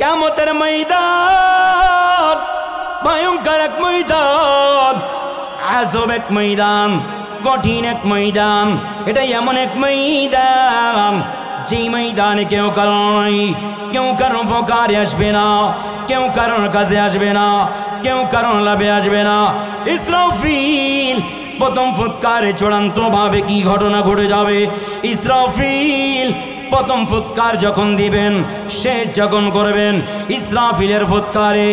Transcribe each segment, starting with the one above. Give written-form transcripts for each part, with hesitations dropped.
কিয়ামতের ময়দান ভয়ঙ্কর এক ময়দান, আজব এক ময়দান, কঠিন এক ময়দান। এটা এমন এক ময়দান যেই ময়দানে কেউ কারোর উপকারে আসবে না, কেউ কারোর কাছে আসবে না, কেউ কারোর লাভে আসবে না। ইসরাফিল প্রথম ফুৎকারে চূড়ান্ত ভাবে কি ঘটনা ঘটে যাবে? ইসরাফিল প্রথম ফুৎকার যখন দিবেন, শেষ যখন করবেন, ইসরাফিলের ফুৎকারে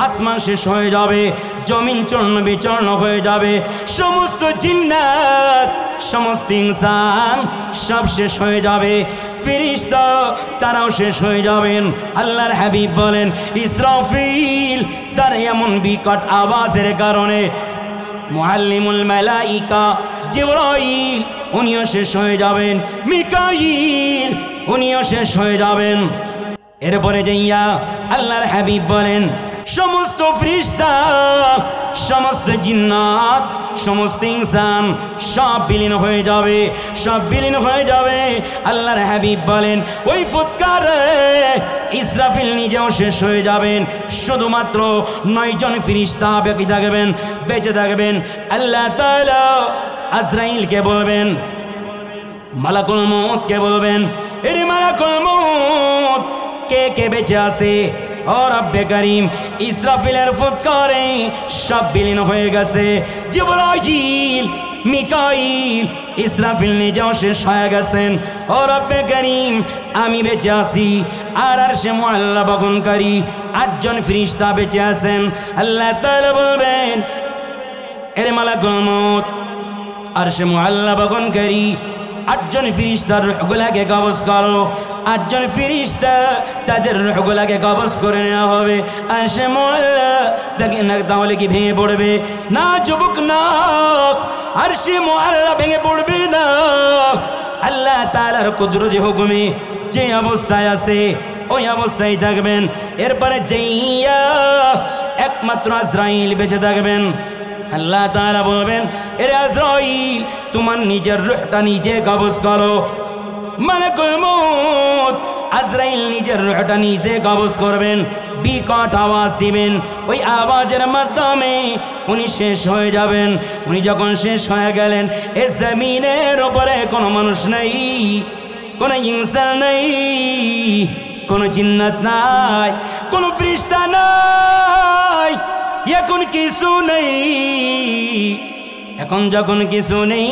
আসমান শেষ হয়ে যাবে, জমিন চূর্ণ বিচূর্ণ হয়ে যাবে, সমস্ত জিন্নাত সমস্ত ইনসান সব শেষ হয়ে যাবে, ফেরেশতা তারাও শেষ হয়ে যাবেন। আল্লাহর হাবিব বলেন ইসরাফিল তার এমন বিকট আওয়াজের কারণে মুআল্লিমুল মালাইকা জিবরাইল উনিও শেষ হয়ে যাবেন, মিকাইল উনিও শেষ হয়ে যাবেন। এরপরে যাইয়া আল্লাহর হাবিব বলেন সমস্ত ফেরেশতা সমস্ত জিন্নাত সমস্ত ইনসান সব বিলীন হয়ে যাবে, সব বিলীন হয়ে যাবে। আল্লাহর হাবিব বলেন ওই ফুৎকারে ইসরাফিল নিজেও শেষ হয়ে যাবেন, শুধুমাত্র 9 জন ফেরেশতা বাকি থাকবেন, বেঁচে থাকবেন। আল্লাহ তাআলা আজরাইলকে বলবেন, মালাকুল মউতকে বলবেন, এরে মালাকুল মউত কে কে বেঁচে আছে? ও রব্বে করিম ইসরাফিলের ফুৎকারে সব বিলীন হয়ে গেছে। জিবরাইল মিকাইল ইসরাফিল নিজেও শেষ হয়ে গেছেন। ও রব্বে করিম আমি বেঁচে আছি, আর আরশে মুআল্লা বহনকারী 8 জন ফেরেশতা বেঁচে আছেন। আল্লাহ তাআলা বলবেন এরে মালাকুল মউত আরশে মুআল্লা বহনকারী 8 জন ফেরেশতার রূহগুলোকে কবজ করো। 8 জন ফেরেশতা তাদের রূহগুলোকে কবজ করে নেওয়া হবে। আরশে মুআল্লা তাহলে কি ভেঙে পড়বে? না যুবক না, আরশে মুআল্লা ভেঙে পড়বে না। আল্লাহ তাআলার কুদরতি হুকুমে যে অবস্থায় আছে ওই অবস্থায় থাকবেন। এরপরে যাইয়া একমাত্র আজরাইল বেঁচে থাকবেন। আল্লাহ তাআলা বলবেন এরে আজরাইল তোমার নিজের রূহটা নিজে কবজ করো। মালাকুল মউত আজরাইল নিজের রূহটা নিজে কবজ করবেন, বিকট আওয়াজ দিবেন, ওই আওয়াজের মাধ্যমে উনি শেষ হয়ে যাবেন। উনি যখন শেষ হয়ে গেলেন এই জমিনের উপরে কোনো মানুষ নেই, কোনো ইনসান নেই, কোনো জিন্নাত নাই, কোনো ফেরেশতা নাই, এখন কিছু নেই। এখন যখন কিছু নেই,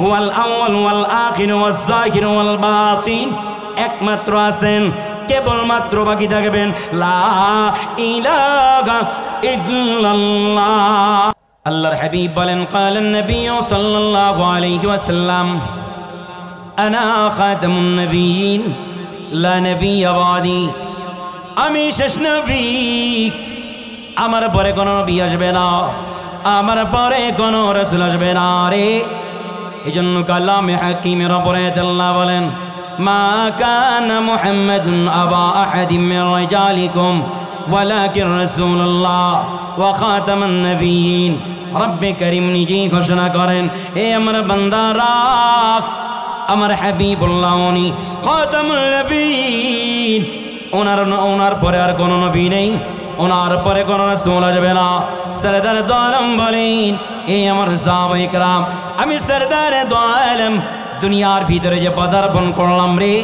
ওয়াল আউয়াল ওয়াল আখির ওয়াজ যাহির ওয়াল বাতিন একমাত্র আছেন, কেবলমাত্র বাকি থাকবেন লা ইলাহা ইল্লাল্লাহ। আল্লাহর হাবিব বলেন ক্বালান নবী সাল্লাল্লাহু আলাইহি ওয়াসাল্লাম আনা খাতামুন নবিয়্যিন লা নবিয়্য বাদি, আমি শেষ নবী, আমার পরে কোনো নবী আসবে না, আমার পরে কোনো রাসূল আসবে না রে। এজন্য কালামে হাকিমের উপরে আল্লাহ বলেন মা কানা মুহাম্মাদুন আবা আহাদিম মির রিজালিকুম ওয়ালাকিন রাসূলুল্লাহ ওয়া খাতামান নবিয়্যিন। রব্বে করিম নিজেই ঘোষণা করেন হে আমার বান্দারা, আমার হাবিবুল্লাহ উনি খাতামুন নবিয়্যিন, ওনার পরে আর কোনো নবী নেই, ওনার পরে কোনো রাসূল আসবে না। সরদার দো আলম বলেন এই আমার সাহাবায়ে কেরাম, আমি সরদার দো আলম দুনিয়ার ভিতরে যে পদার্পণ করলাম রে,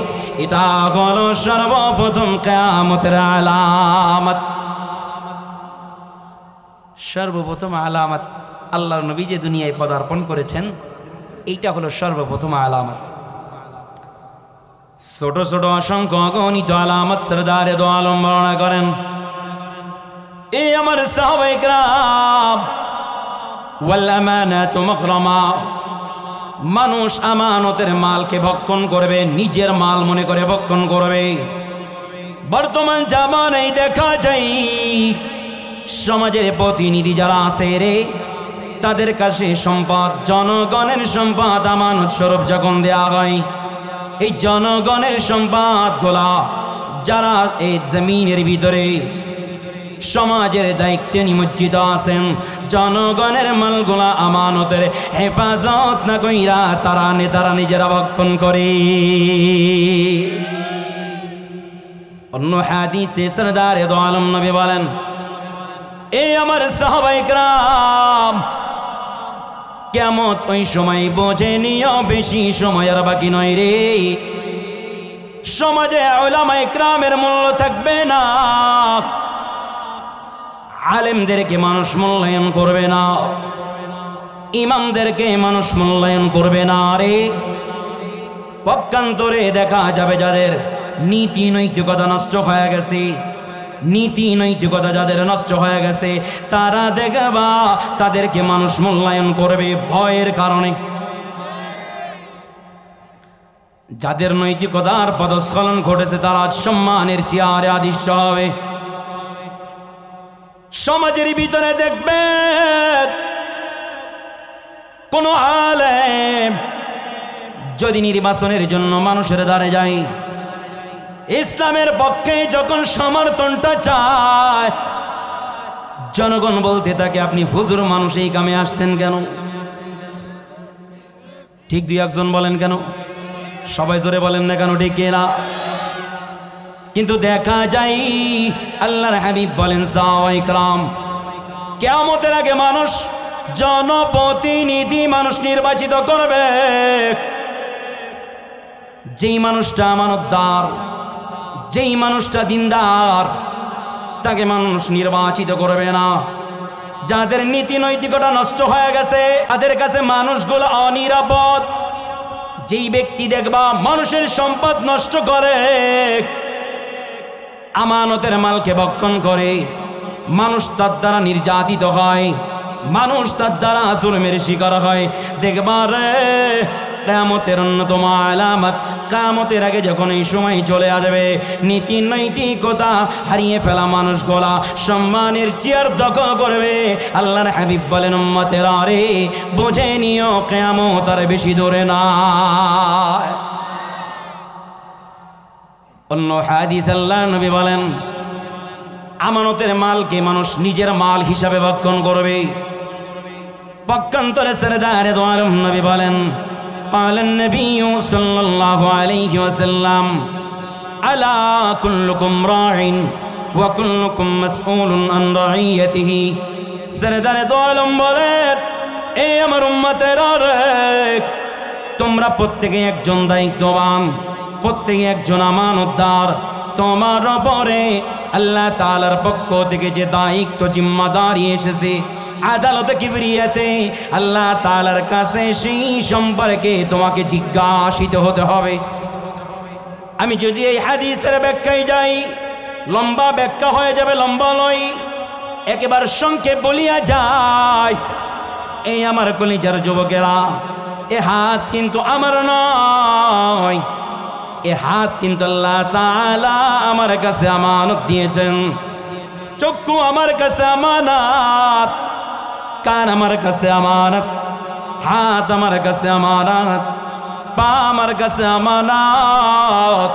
এটা হলো সর্বপ্রথম কিয়ামতের আলামত। সর্বপ্রথম আলামত আল্লাহর নবী যে দুনিয়ায় পদার্পণ করেছেন, এইটা হলো সর্বপ্রথম আলামত। ছোট ছোট অসংখ্য অগণিত আলামত সরদারে দো আলম বর্ণনা করেন। এই আমার সাহাবায়ে কেরাম ওয়াল আমানাতু মাগরামা, মানুষ আমানতের মালকে ভক্ষণ করবে, নিজের মাল মনে করে ভক্ষণ করবে। বর্তমান জামানায় দেখা যায় সমাজের প্রতিনিধি যারা আছে রে, তাদের কাছে সম্পদ, জনগণের সম্পদ আমানত স্বরূপ যখন দেয়া হয়, এই জনগণের সম্পদ গুলা যারা এই জমিনের ভিতরে সমাজের দায়িত্বে নিমজ্জিত আছেন, জনগণের মালগুলা আমানতের হেফাজত না কইরা তারা নিজেরা ভক্ষণ করে। অন্য হাদিসে সরদারে দো আলম নবী বলেন, এই আমার সাহাবায়ে কেরাম, কিয়ামত ওই সময় বোঝে নিও, বেশি সময় আর বাকি নয় রে। সমাজে উলামায়ে কেরামের মূল্য থাকবে না, আলেমদেরকে মানুষ মূল্যায়ন করবে না, ইমামদেরকে মানুষ মূল্যায়ন করবে না রে। পক্ষান্তরে দেখা যাবে যাদের নীতি নৈতিকতা নষ্ট হয়ে গেছে, নীতি নৈতিকতা যাদের নষ্ট হয়ে গেছে, তারা দেখবা তাদেরকে মানুষ মূল্যায়ন করবে ভয়ের কারণে। যাদের নৈতিকতার পদস্খলন ঘটেছে তারা সম্মানের চেয়ারে আদিষ্ট হবে। সমাজের ভিতরে দেখবেন কোন আলেম যদি নির্বাচনের জন্য মানুষের দ্বারে যায়, ইসলামের পক্ষে যখন সমর্থনটা চায়, জনগণ বলতে থাকে, আপনি হুজুর মানুষ, এই কামে আসছেন কেন? ঠিক দুই একজন বলেন কেন, সবাই জোরে বলেন না কেন, ঠিক না? কিন্তু দেখা যায় আল্লাহর হাবিব বলেন, সাহাবায়ে কেরাম, কিয়ামতের আগে মানুষ জনপ্রতিনিধি মানুষ নির্বাচিত করবে। যেই মানুষটা আমানতদার, যেই মানুষটা দিনদার, তাকে মানুষ নির্বাচিত করবে না। যাদের নীতি নৈতিকতা নষ্ট হয়ে গেছে তাদের কাছে মানুষগুলো অনিরাপদ। যেই ব্যক্তি দেখবা মানুষের সম্পদ নষ্ট করে, আমানতের মালকে ভক্ষণ করে, মানুষ তার দ্বারা নির্যাতিত হয়, মানুষ তার দ্বারা জুলুমের শিকার হয়, দেখবা রে কিয়ামতের অন্যতম আলামত, কিয়ামতের আগে যখন এই সময় চলে আসবে, নীতি নৈতিকতা হারিয়ে ফেলা মানুষগুলা সম্মানের চেয়ার দখল করবে। আল্লাহর হাবিব বলেন, উম্মতেরা রে, বুঝে নিও কিয়ামত আর বেশি দূরে না। অন্য হাদিস আল্লাহর নবী বলেন, আমানতের মালকে মানুষ নিজের মাল হিসাবে ভক্ষণ করবে। পক্ষান্তরে সরদারে দো আলম নবী বলেন, قال النبي صلى الله عليه وسلم ألا كلكم راع وكلكم مسؤول عن رعيته। সরদারে দো আলম বলেন, এই আমার উম্মতেরা রে, তোমরা প্রত্যেকে একজন দায়িত্ববান, প্রত্যেকে একজন আমানতদার। তোমার উপরে আল্লাহ তাআলার পক্ষ থেকে যে দায়িত্ব জিম্মাদারি এসেছে, আদালতে কিবরিয়াতে আল্লাহ তাআলার কাছে সেই সম্পর্কে তোমাকে জিজ্ঞাসিত হতে হবে। আমি যদি এই হাদিসের ব্যাখ্যায় যাই, লম্বা ব্যাখ্যা হয়ে যাবে, লম্বা নয়, একেবারে সংক্ষেপ বলিয়া যায়। এই আমার কলিজার যুবকেরা, এ হাত কিন্তু আমার নয়, এ হাত কিন্তু আল্লাহ তাআলা আমার কাছে আমানত দিয়েছেন। চক্ষু আমার কাছে আমানত, কান আমার কাছে আমানত, হাত আমার কাছে আমানত, পা আমার কাছে আমানত,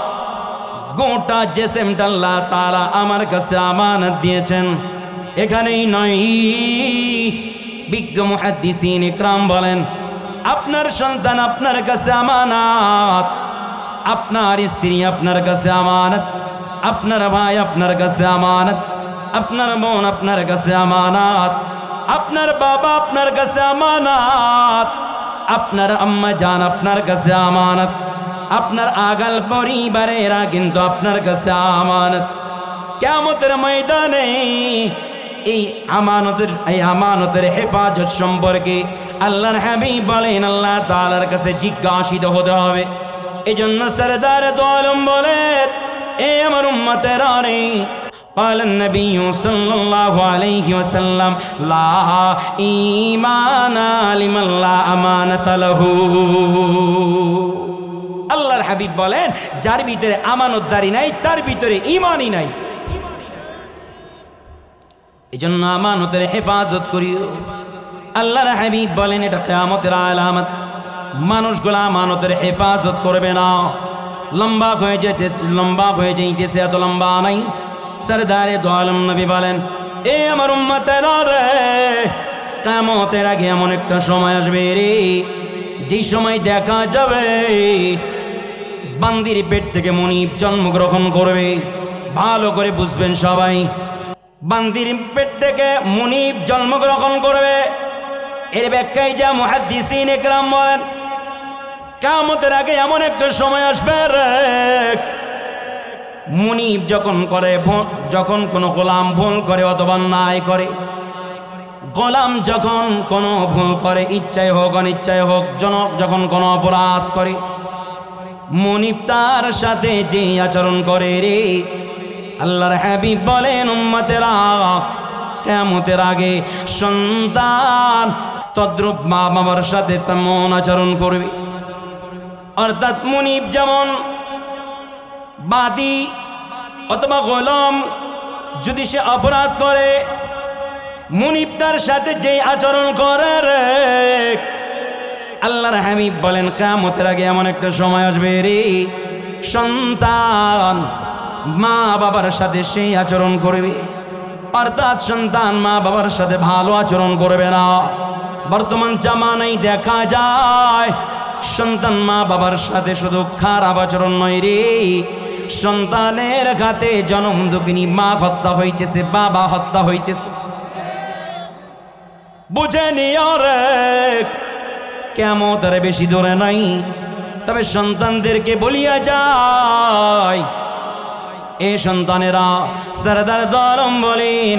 গোটা জিসমটা আল্লাহ তাআলা আমার কাছে আমানত দিয়েছেন। এখানেই নয়, বিজ্ঞ মুহাদ্দিসিন ইকরাম বলেন, আপনার সন্তান আপনার কাছে আমানত, আপনার স্ত্রী আপনার কাছে আমানত, আপনার ভাই আপনার কাছে আমানত, আপনার বোন আপনার কাছে আমানত, আপনার বাবা আপনার কাছে আমানত, আপনার আম্মা জান আপনার কাছে আমানত, আপনার আগাল পরিবারেরা কিন্তু আপনার কাছে আমানত। কিয়ামতের ময়দানে এই আমানতের হেফাজত সম্পর্কে আল্লাহর হাবিব বলেন, আল্লাহ তাআলার কাছে জিজ্ঞাসিত হতে হবে। এজন্য সরদারে দো আলম বলেন, এ আমার উম্মতেরা রে, قال النبي صلى الله عليه وسلم لا إيمان لمن لا أمانة له। আল্লাহর হাবিব বলেন, যার ভিতরে আমানতদারি নাই তার ভিতরে ঈমানই নাই। এজন্য আমানতের হেফাজত করিও। আল্লাহর হাবিব বলেন, এটা কিয়ামতের আলামত। মানুষগুলা আমানতের হেফাজত করবে না। লম্বা হয়ে যাইতেছে, এত লম্বা নাই। সরদারে দো আলম নবী বলেন, এ আমার উম্মতেরা রে, কিয়ামতের আগে এমন একটা সময় আসবে রে, যেই সময় দেখা যাবে বান্দির পেট থেকে মনিব জন্মগ্রহণ করবে, ভালো করে বুঝবেন সবাই। বান্দির পেট থেকে মুনিব জন্মগ্রহণ করবে, এর ব্যাখ্যায় যা মুহাদ্দিসিন ইকরাম বলেন, কিয়ামতের আগে এমন একটা সময় আসবে রে, মুনিব যখন কোনো গোলাম ভুল করে অথবা অন্যায় করে, গোলাম যখন কোনো ভুল করে, ইচ্ছায় হোক অনিচ্ছায় হোক, জনক যখন কোনো অপরাধ করে, মুনিব তার সাথে যে আচরণ করে রে, আল্লাহর হাবিব বলেন উম্মতেরা কিয়ামতের আগে সন্তান তদ্রূপ মা বাবার সাথে তেমন আচরণ করবে। অর্থাৎ মুনিব যেমন বাদী অথবা গোলাম যদি সে অপরাধ করে, মুনিব তার সাথে যে আচরণ করে রে, আল্লাহর হাবিব বলেন কিয়ামতের আগে এমন একটা সময় আসবে রে, সন্তান মা বাবার সাথে সেই আচরণ করবে। অর্থাৎ সন্তান মা বাবার সাথে ভালো আচরণ করবে না। বর্তমান জামানায় দেখা যায় সন্তান মা বাবার সাথে শুধু খারাপ আচরণ নয় রে, সন্তানের হাতে জনম দুঃখিনী মা হত্যা হইতেছে, বাবা হত্যা হইতেছে। বুঝে নিও রে, কিয়ামতের বেশি দূরে নাই। তবে সন্তানদেরকে বলিয়া যায়, এ সন্তানেরা, সরদার দো আলম বলেন,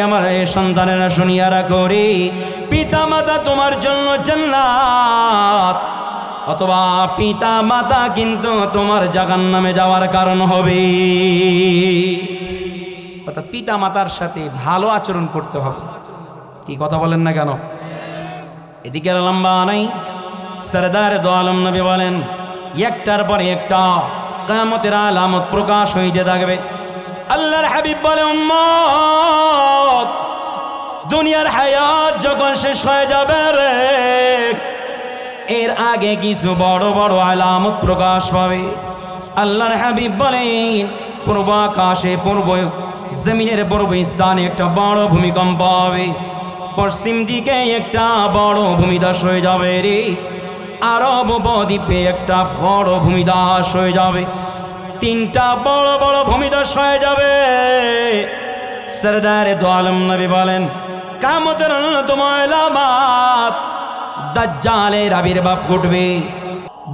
আমার এ সন্তানেরা শুনিয়া রাখো রে, পিতা মাতা তোমার জন্য জান্নাত, অথবা পিতা মাতা কিন্তু তোমার জাহান্নামে যাওয়ার কারণ হবে। অর্থাৎ পিতা মাতার সাথে ভালো আচরণ করতে হবে। কি কথা বলেন না কেন? এদিকে লম্বা নাই, সরদার দো আলম নবী বলেন একটার পরে একটা কিয়ামতের আলামত প্রকাশ হইতে থাকবে। আল্লাহর হাবিব বলে উম্মত, দুনিয়ার হায়াত যখন শেষ হয়ে যাবে রে, এর আগে কিছু বড় বড় আলামত প্রকাশ পাবে। আল্লাহর হাবিব বলেন পূর্ব আকাশে, পূর্ব জমিনের পূর্ব স্থানে একটা বড় ভূমিকম্প হবে, পশ্চিম দিকে একটা বড় ভূমিধস হয়ে যাবে রে, আরব উপদ্বীপে একটা বড় ভূমিধস হয়ে যাবে, তিনটা বড় বড় ভূমিধস হয়ে যাবে। সরদার দো আলম নবী বলেন কিয়ামতের অন্যতম আলামত দাজ্জালের আবির্ভাব ঘটবে,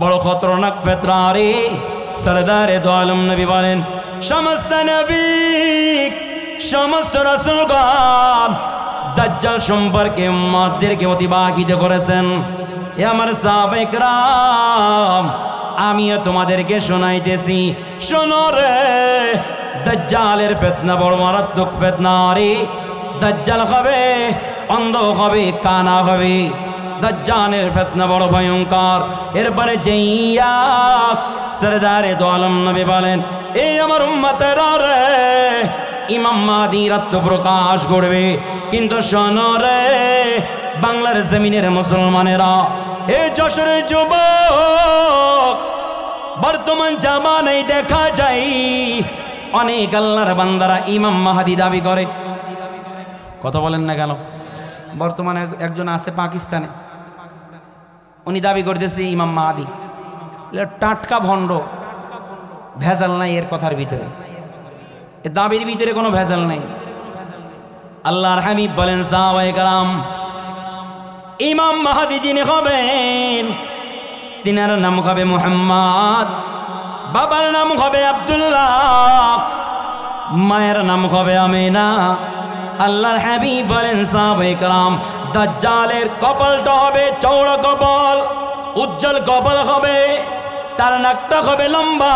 বড় খতরনাক ফিতনা রে। সরদার দো আলম নবী বলেন সমস্ত নবী, সমস্ত রাসূলগণ দাজ্জাল সম্পর্কে উম্মতদেরকে অতিবাহিত করেছেন। এ আমার সাহাবায়ে কেরাম, আমিও তোমাদেরকে শোনাইতেছি, শোনো রে, দাজ্জালের ফিতনা বড় মারাত্মক ফিতনা রে। দাজ্জাল হবে, অন্ধ হবে, কানা হবে, দাজ্জালের ফিতনা বড় ভয়ঙ্কর। এরপরে যেইয়া সরদারে দো আলম নবী বলেন, এই আমার উম্মতেরা রে, ইমাম মাহদীর আত্মপ্রকাশ করবে। কিন্তু শোনো রে বাংলার জমিনের মুসলমানেরা, এ যশোরের যুবক, বর্তমান জামানায় দেখা যায় অনেক আল্লাহর বান্দারা ইমাম মাহদী দাবি করে। কথা বলেন না কেন? বর্তমানে একজন আছে পাকিস্তানে, উনি দাবি করতেছে ইমাম মাহদী। টাটকা ভণ্ড, ভেজাল নাই এর কথার ভিতরে, এ দাবির ভিতরে কোনো ভেজাল নাই। আল্লাহর হাবিব বলেন সাহাবায়ে কেরাম, ইমাম মাহদী যিনি হবেন তিনার নাম হবে মুহাম্মদ, বাবার নাম হবে আব্দুল্লাহ, মায়ের নাম হবে আমিনা। আল্লাহর হাবিব বলেন সাহাবায়ে কেরাম, দাজ্জালের কপালটা হবে চওড়া কপাল, উজ্জ্বল কপাল হবে, তার নাকটা হবে লম্বা।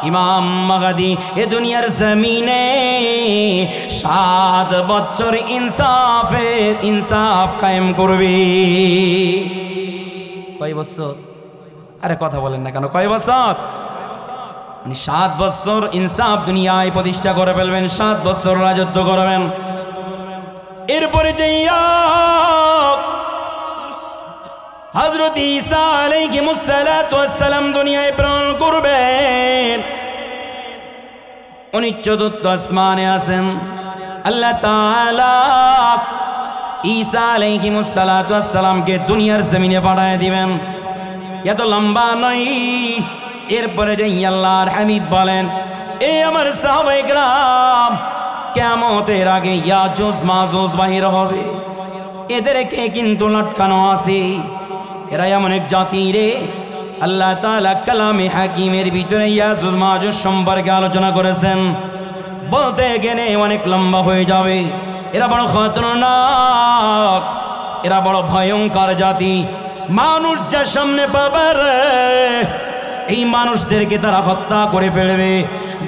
ইমাম মাহদী এ দুনিয়ার জমিনে 7 বছর ইনসাফ কায়েম করবে। কয় বছর? আরে কথা বলেন না কেন? কয় বছর? 7 বছর ইনসাফ দুনিয়ায় প্রতিষ্ঠা করে ফেলবেন, 7 বছর রাজত্ব করবেন। এরপরে যাইয়া হযরত ঈসা আলাইহিস সালাম দুনিয়ায় প্রেরণ করবেন। উনি 4th আসমানে আছেন। আল্লাহ তাআলা ঈসা আলাইহিস সালামকে দুনিয়ার জমিনে পাঠিয়ে দিবেন। এত লম্বা নয়। এরপরে যে আল্লাহর হাবিব বলেন এই আমার সাহাবায়ে কেরাম, কিয়ামতের আগে ইয়াজুজ মাজুজ বাহির হবে, এদেরকে কিন্তু লটকানো আছে। এরা এমন এক জাতি রে, আল্লাহ তাআলা কালামে হাকিমের ভিতরে ইয়াজুজ মাজুজ সম্পর্কে আলোচনা করেছেন। বলতে গেলে অনেক লম্বা হয়ে যাবে। এরা বড় খতরনাক, এরা বড় ভয়ঙ্কর জাতি। মানুষ যার সামনে পাবে রে, এই মানুষদেরকে তারা হত্যা করে ফেলবে।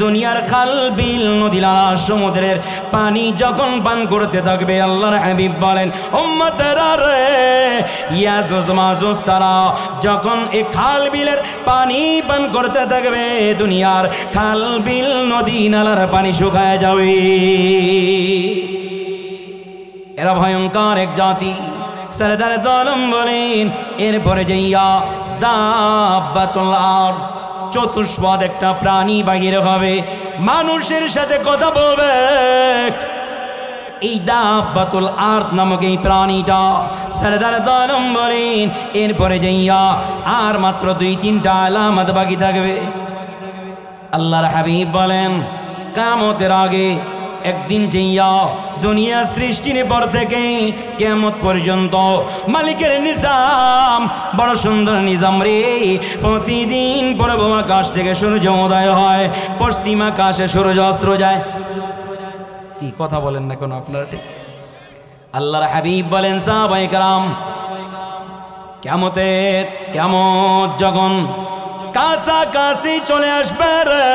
দুনিয়ার খাল বিল নদী নালা সমুদ্রের পানি যখন পান করতে থাকবে, আল্লাহর হাবিব বলেন উম্মতেরা রে, ইয়াজুজ মাজুজ তারা যখন এই খাল বিলের পানি পান করতে থাকবে, দুনিয়ার খাল বিল নদী নালার পানি শুকায় যাবে। এরা ভয়ঙ্কর এক জাতি। সরদার দলম বলেন এরপরে যাইয়া দাব্বাতুল আরদ, চতুষ্পদ একটা প্রাণী বাহির হবে, মানুষের সাথে কথা বলবে। এই দাব্বাতুল আরদ নামক এই প্রাণীটা, সরদার দলম বলেন এরপরে যাইয়া আর মাত্র 2-3টা আলামত বাকি থাকবে। আল্লাহর হাবিব বলেন কিয়ামতের আগে একদিন যাইয়া দুনিয়া সৃষ্টির পর থেকে কিয়ামত পর্যন্ত মালিকের নিজাম বড় সুন্দর নিজাম রে। প্রতিদিন পূর্ব আকাশ থেকে সূর্য উদয় হয়, পশ্চিম আকাশে সূর্য অস্ত যায়। কি কথা বলেন না কেন আপনারা? ঠিক আল্লাহর হাবিব বলেন সাহাবায়ে কেরাম, কিয়ামত যখন কাছাকাছি চলে আসবে রে,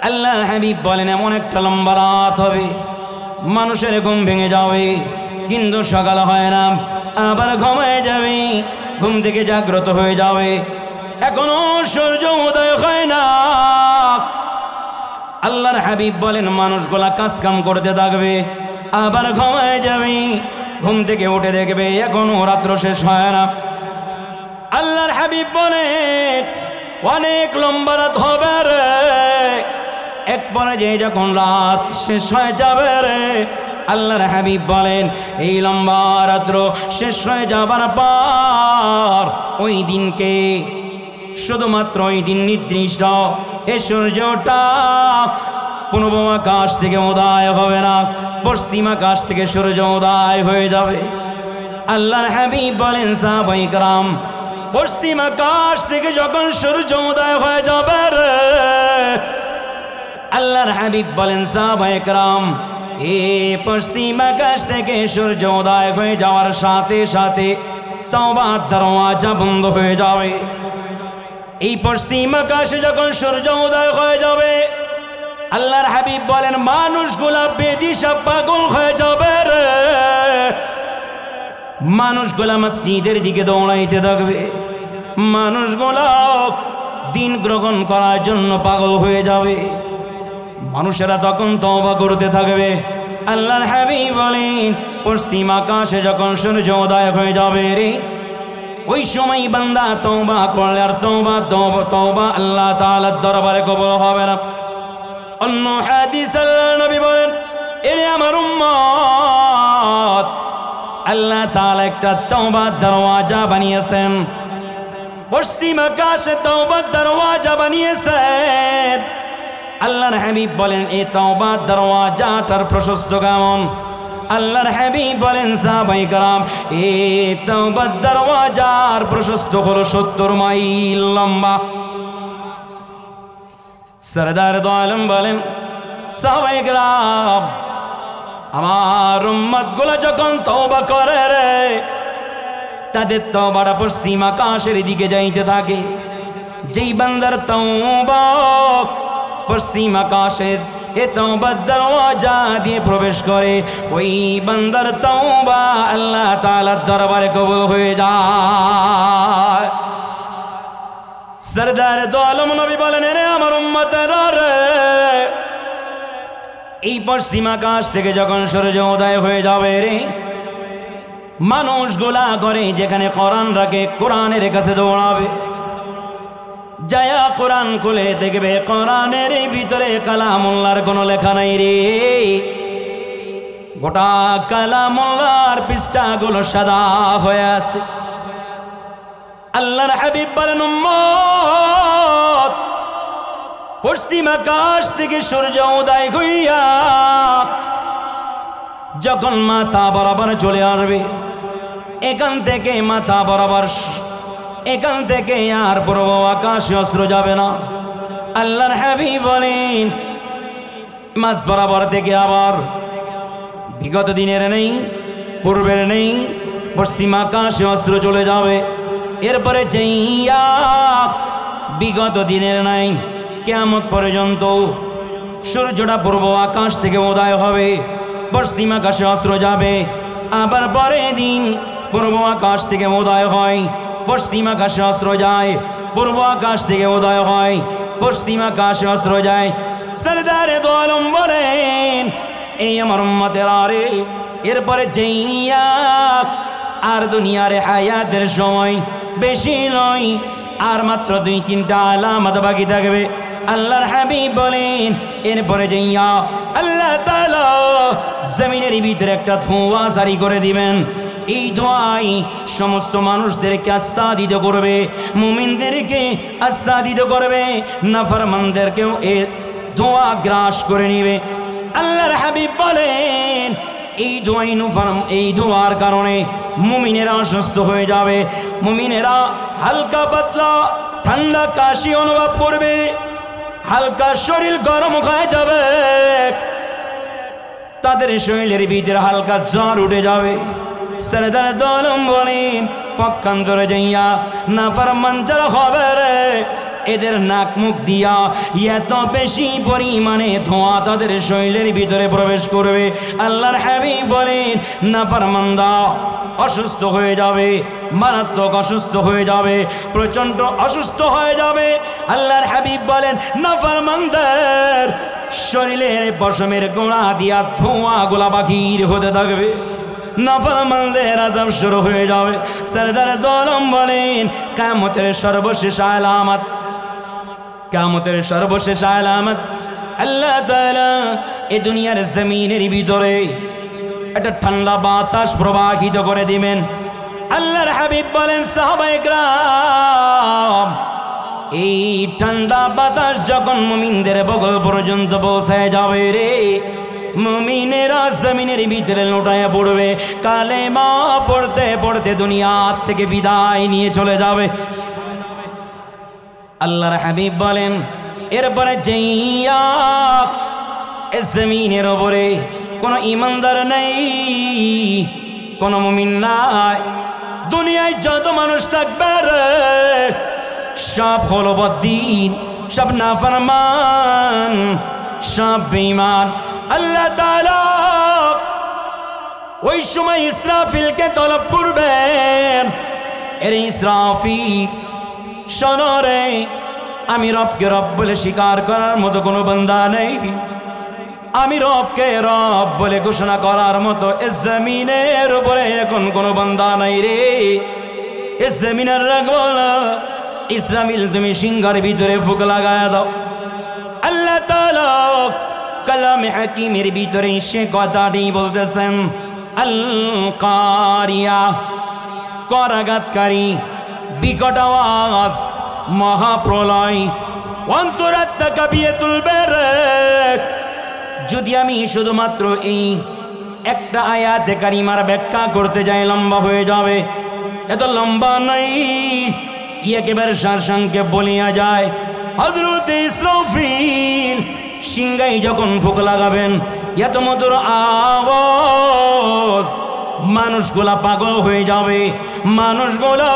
আল্লাহ হাবিব বলেন এমন একটা লম্বা রাত হবে, মানুষের ঘুম ভেঙে যাবে কিন্তু সকাল হয় না, আবার ঘুমায় যাবে, ঘুম থেকে জাগ্রত হয়ে যাবে, এখনো সূর্য উদয় হয় না। আল্লাহর হাবিব বলেন মানুষগুলা কাজ কাম করতে থাকবে, আবার ঘুমায় যাবে, ঘুম থেকে উঠে দেখবে এখনো রাত্র শেষ হয় না। আল্লাহর হাবিব বলেন অনেক লম্বা রাত হবে রে, এক পর্যায়ে যখন রাত শেষ হয়ে যাবে রে, আল্লাহর হাবিব বলেন এই লম্বা রাত্র শেষ হয়ে যাবার পর ওই দিনকে, শুধুমাত্র ওই দিন নির্দিষ্ট এই সূর্যটা পূর্ব আকাশ থেকে উদয় হবে না, পশ্চিম আকাশ থেকে সূর্য উদয় হয়ে যাবে। আল্লাহর হাবিব বলেন সাহাবায়ে কেরাম, পশ্চিম আকাশ থেকে যখন সূর্য উদয় হয়ে যাবে রে, আল্লাহর হাবিব বলেন সাহাবায়ে কেরাম, এই পশ্চিম আকাশ থেকে সূর্য উদয় হয়ে যাওয়ার সাথে সাথে তওবার দরওয়াজা বন্ধ হয়ে যাবে। এই পশ্চিম আকাশে যখন সূর্য উদয় হয়ে যাবে, আল্লাহর হাবিব বলেন মানুষগুলা বেদিশা পাগল হয়ে যাবে রে, মানুষগুলা মসজিদের দিকে দৌড়াইতে থাকবে, মানুষগুলা দিন গ্রহণ করার জন্য পাগল হয়ে যাবে, মানুষেরা তখন তওবা করতে থাকবে। আল্লাহর হাবিব বলেন পশ্চিম আকাশে যখন সূর্য উদয় হয়ে যাবে রে, ওই সময় বান্দা তওবা করলে আর তওবা আল্লাহ তাআলার দরবারে কবুল হবে না। অন্য হাদিস আল্লাহর নবী বলেন এরে আমার উম্মত, আল্লাহ তাআলা একটা তওবার দরওয়াজা বানিয়েছেন, পশ্চিম আকাশে তওবার দরওয়াজা বানিয়েছেন। আল্লাহর হাবিব বলেন এই তওবার দরওয়াজাটার প্রশস্ত কেমন? আল্লাহর হাবিব বলেন সাহাবায়ে কেরাম, এই তওবার দরওয়াজার প্রশস্ত হলো 70 মাইল লম্বা। সরদার দো আলম বলেন সাহাবায়ে কেরাম, আমার উম্মতগুলো যখন তওবা করে রে, তাদের তওবাটা পশ্চিম আকাশের দিকে যাইতে থাকে। যেই বান্দার তওবা পশ্চিম আকাশের এ তওবার দরওয়াজা দিয়ে প্রবেশ করে, ওই বান্দার তওবা আল্লাহ তাআলার দরবারে কবুল হয়ে যায়। সরদার দো আলম নবী বলেন রে আমার উম্মতেরা রে, এই পশ্চিম আকাশ থেকে যখন সূর্য উদয় হয়ে যাবে রে, মানুষগুলা করে যেখানে কোরআন রাখে কোরআনের কাছে দৌড়াবে, যায়া কোরআন খুলে দেখবে কোরআনের ভিতরে কালামুল্লাহর কোনো লেখা নাই রে, গোটা কালামুল্লাহর পৃষ্ঠাগুলো সাদা হয়ে আছে। আল্লাহর হাবিব বলেন উম্মত পশ্চিম আকাশ থেকে সূর্য উদয় হইয়া যখন মাথা বরাবর চলে আসবে, এখান থেকে মাথা বরাবর, এখান থেকে আর পূর্ব আকাশে অস্ত্র যাবে না। আল্লাহর হাবিব বলেন মাঝ বরাবর থেকে আবার বিগত দিনের নেই, পূর্বের নেই, পশ্চিম আকাশে অস্ত্র চলে যাবে। এরপরে যাইয়া বিগত দিনের নাই, কিয়ামত পর্যন্ত সূর্যটা পূর্ব আকাশ থেকে উদয় হবে, পশ্চিম আকাশে অস্ত্র যাবে। আবার পরের দিন পূর্ব আকাশ থেকে উদয় হয়, পশ্চিম আকাশে অস্ত্র যায়, পূর্ব আকাশ থেকে উদয় হয়, পশ্চিম আকাশে অস্ত্র যায়। সরদারে দো আলম বলেন এই আমার উম্মতের আরে এরপরে যাইয়া আর দুনিয়ার হায়াতের সময় বেশি নয়, আর মাত্র 2-3টা আলামত বাকি থাকবে। আল্লাহর হাবিব বলেন এরপরে যাইয়া আল্লাহ তাআলা জমিনের ভিতরে একটা ধোঁয়া জারি করে দিবেন। এই ধোঁয়াই সমস্ত মানুষদেরকে আচ্ছাদিত করবে, মুমিনদেরকে আচ্ছাদিত করবে, নাফরমানদেরকেও এ ধোঁয়া গ্রাস করে নিবে। আল্লাহর হাবিব বলেন এই ধোঁয়ার কারণে মুমিনেরা অসুস্থ হয়ে যাবে, মুমিনেরা হালকা পাতলা ঠান্ডা কাশি অনুভব করবে, হালকা শরীর গরম হয়ে যাবে, তাদের শরীরের ভিতরে হালকা জ্বর উঠে যাবে। সরদার দোলম বলেন পক্ষান্তরে যাইয়া নাফরমান যারা হবে রে, এদের নাক মুখ দিয়া এত বেশি পরিমাণে ধোঁয়া তাদের শরীরের ভিতরে প্রবেশ করবে। আল্লাহর হাবিব বলেন নাফরমানরা অসুস্থ হয়ে যাবে, মারাত্মক অসুস্থ হয়ে যাবে, প্রচণ্ড অসুস্থ হয়ে যাবে। আল্লাহর হাবিব বলেন নাফরমানদের শরীরের পশমের গোড়া দিয়া ধোঁয়া গোলা বাকির হতে থাকবে, নাফরমানদের আযাব শুরু হয়ে যাবে। সরদার দোলম বলেন কিয়ামতের সর্বশেষ আলামত, কিয়ামতের সর্বশেষ আলামত আল্লাহ তাআলা এই দুনিয়ার জমিনের ভিতরে একটা ঠান্ডা বাতাস প্রবাহিত করে দিবেন। আল্লাহর হাবিব বলেন সাহাবায়ে কেরাম এই ঠান্ডা বাতাস যখন মুমিনদের বগল পর্যন্ত পৌঁছায় যাবে রে, মুমিনেরা জমিনের ভিতরে লুটায়া পড়বে, কালেমা পড়তে পড়তে দুনিয়া থেকে বিদায় নিয়ে চলে যাবে। আল্লাহর হাবিব বলেন এরপরে যাইয়া জমিনের উপরে কোনো ইমানদার নেই, কোনো মুমিন নাই, দুনিয়ায় যত মানুষ থাকবে রে সব হলো বদ্দিন, সব নাফরমান, সব বেঈমান। আল্লাহ তাআলা ওই সময় ইসরাফিলকে তলব করবেন, এর ইসরাফিল শোনো রে, আমি রবকে রব বলে স্বীকার করার মতো কোনো বান্দা নেই, আমি রবকে রব বলে ঘোষণা করার মতো এ জমিনের উপরে এখন কোনো বান্দা নাই রে। এ জমিনের রাখবো না, ইসরাফিল তুমি সিংহার ভিতরে ফুক লাগায় দাও। আল্লাহ তাআলা কালামে হাকিমের ভিতরে সে কথাটি বলতেছেন আল কারিয়া, করাঘাতকারী, বিকট আওয়াজ, মহাপ্রলয়, অন্তরাত্মা কাঁপিয়ে তুলবে রে। যদি আমি শুধুমাত্র এই একটা আয়াতে কারিমার ব্যাখ্যা করতে যাই লম্বা হয়ে যাবে, এত লম্বা নাই, একেবারে সারসংক্ষেপ বলিয়া যায়। হযরত ইসরাফিল সিংহায় যখন ফুক লাগাবেন, এত মধুর আওয়াজ, মানুষগুলা পাগল হয়ে যাবে, মানুষগুলো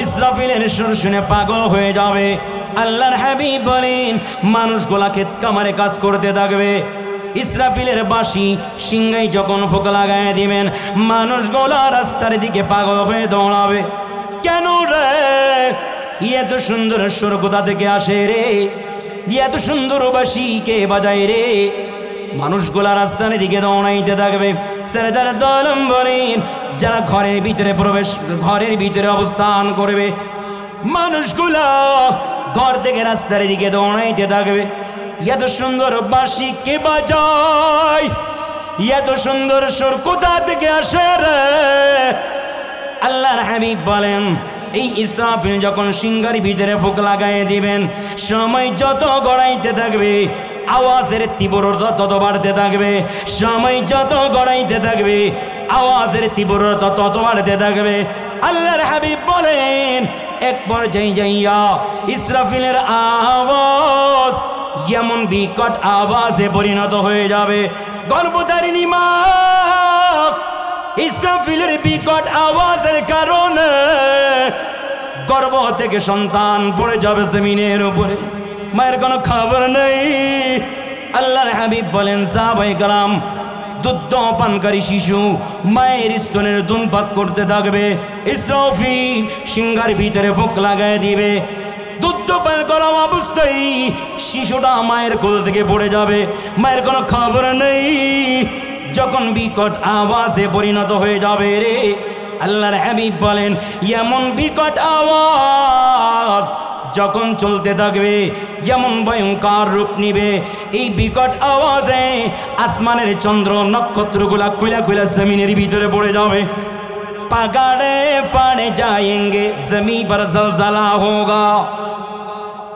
ইসরাফিলের সুর শুনে পাগল হয়ে যাবে। আল্লাহর হাবিব বলেন মানুষগুলা ক্ষেত কামারে কাজ করতে থাকবে, ইসরাফিলের বাঁশি সিংহায় যখন ফুক লাগায় দিবেন, মানুষগুলা রাস্তার দিকে পাগল হয়ে দৌড়াবে। কেন রে, এত সুন্দর সুর কোথা থেকে আসে রে, এত সুন্দর বাঁশি কে বাজায় রে? মানুষগুলা রাস্তার দিকে দৌড়াইতে থাকবে। সরদার দোলম বলেন যারা ঘরের ভিতরে প্রবেশ, ঘরের ভিতরে অবস্থান করবে, মানুষগুলা ঘর থেকে রাস্তার দিকে দৌড়াইতে থাকবে। এত সুন্দর বাঁশি কে বাজায়, এত সুন্দর সুর কোথা থেকে আসে রে? আল্লাহর হাবিব বলেন এই ইসরাফিল যখন সিংহার ভিতরে ফুঁক লাগাই দিবেন, সময় যত গড়াইতে থাকবে আওয়াজের তীব্রতা তত বাড়তে থাকবে, সময় যত গড়াইতে থাকবে আওয়াজের তীব্রতা তত বাড়তে থাকবে। আল্লাহর হাবিব বলেন এক পর্যায়ে যাইয়া ইসরাফিলের আওয়াজ এমন বিকট আওয়াজে পরিণত হয়ে যাবে, গর্ভধারিণী মা ইসরাফিলের বিকট আওয়াজের কারণে গর্ভ থেকে সন্তান পড়ে যাবে জমিনের উপরে, মায়ের কোনো খবর নেই। আল্লাহর হাবিব বলেন সাহাবায়ে কেরাম, দুধ পানকারী শিশু মায়ের স্তনের দুধপান করতে থাকবে, ইসরাফিল সিংহার ভিতরে ফুঁক লাগায় দিবে, দুধ পান করা অবস্থায় শিশুটা মায়ের কোল থেকে পড়ে যাবে, মায়ের কোনো খবর নেই। যখন বিকট আওয়াজে পরিণত হয়ে যাবে রে, আল্লাহর হাবিব বলেন এমন বিকট আওয়াজ যখন চলতে থাকবে এমন ভয়ঙ্কর রূপ নিবে, এই বিকট আওয়াজে আসমানের চন্দ্র নক্ষত্রগুলা খুলে খুলে জমিনের ভিতরে পড়ে যাবে। पगाड़े फाड़े जाएंगे जमीन पर जलजला होगा,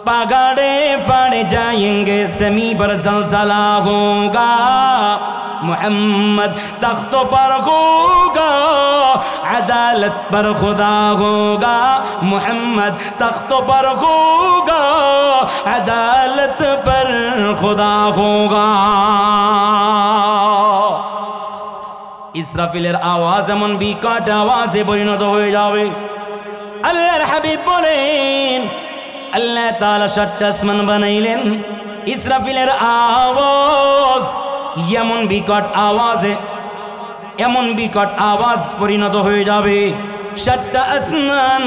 पगाड़े फाड़े जाएंगे जमीन पर जलजला होगा, मोहम्मद तख्तों पर होगा अदालत पर खुदा होगा, मोहम्मद तख्तों पर होगा अदालत पर खुदा होगा। ইসরাফিলের আওয়াজ এমন বিকট আওয়াজে পরিণত হয়ে যাবে। আল্লাহর হাবিব বলেন আল্লাহ তাআলা সাতটা আসমান বানাইলেন, ইসরাফিলের আওয়াজ এমন বিকট আওয়াজে এমন বিকট আওয়াজ পরিণত হয়ে যাবে, সাতটা আসমান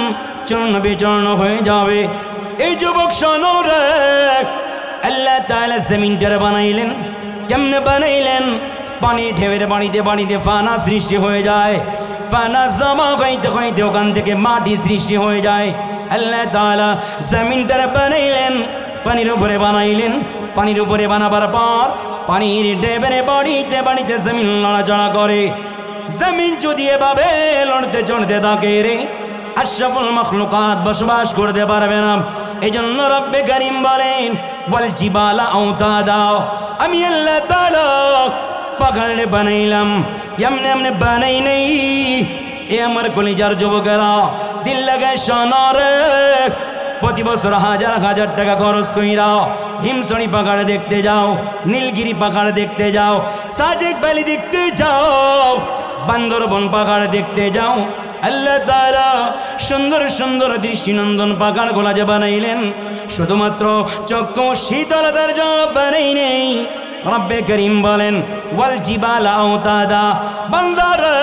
চূর্ণ বিচূর্ণ হয়ে যাবে। এই যুবক শোনো রে, আল্লাহ তাআলা জমিনটারে বানাইলেন, কেমনে বানাইলেন? পানি ঢেউয়ের বাড়িতে বাড়িতে ফানা সৃষ্টি হয়ে যায়, ফানা জমা হইতে হইতে ওখান থেকে মাটি সৃষ্টি হয়ে যায়। আল্লাহ তাআলা জমিনটারে বানাইলেন, পানির উপরে বানাইলেন, পানির উপরে বানাবার পর পানির ঢেউয়ের বাড়িতে বাড়িতে জমিন নড়াচড়া করে। জমিন যদি এভাবে লড়তে চড়তে থাকে রে, আশরাফুল মাখলুকাত বসবাস করতে পারবে না। এই জন্য রব্বে কারীম বলেন ওয়াল জিবালা আওতাদা, আমি আল্লাহ তাআলা পাহাড়ে বানাইলাম, এমনি এমনি বানাই নেই। এ আমার কলিজার যুবকেরা দিল লাগায় শোনো রে, প্রতি বছর হাজার হাজার টাকা খরচ কইরা হিমসড়ি পাহাড় দেখতে যাও, নীলগিরি পাহাড় দেখতে যাও, সাজেক ভ্যালি দেখতে যাও, বান্দরবন পাহাড় দেখতে যাও। আল্লাহ তাআলা সুন্দর সুন্দর দৃষ্টিনন্দন পাহাড়গুলা যে বানাইলেন, শুধুমাত্র চক্ষু শীতলতার জন্য বানাই নেই। রব্বে করিম বলেন ওয়াল জিবালা আওতাদা, বান্দারে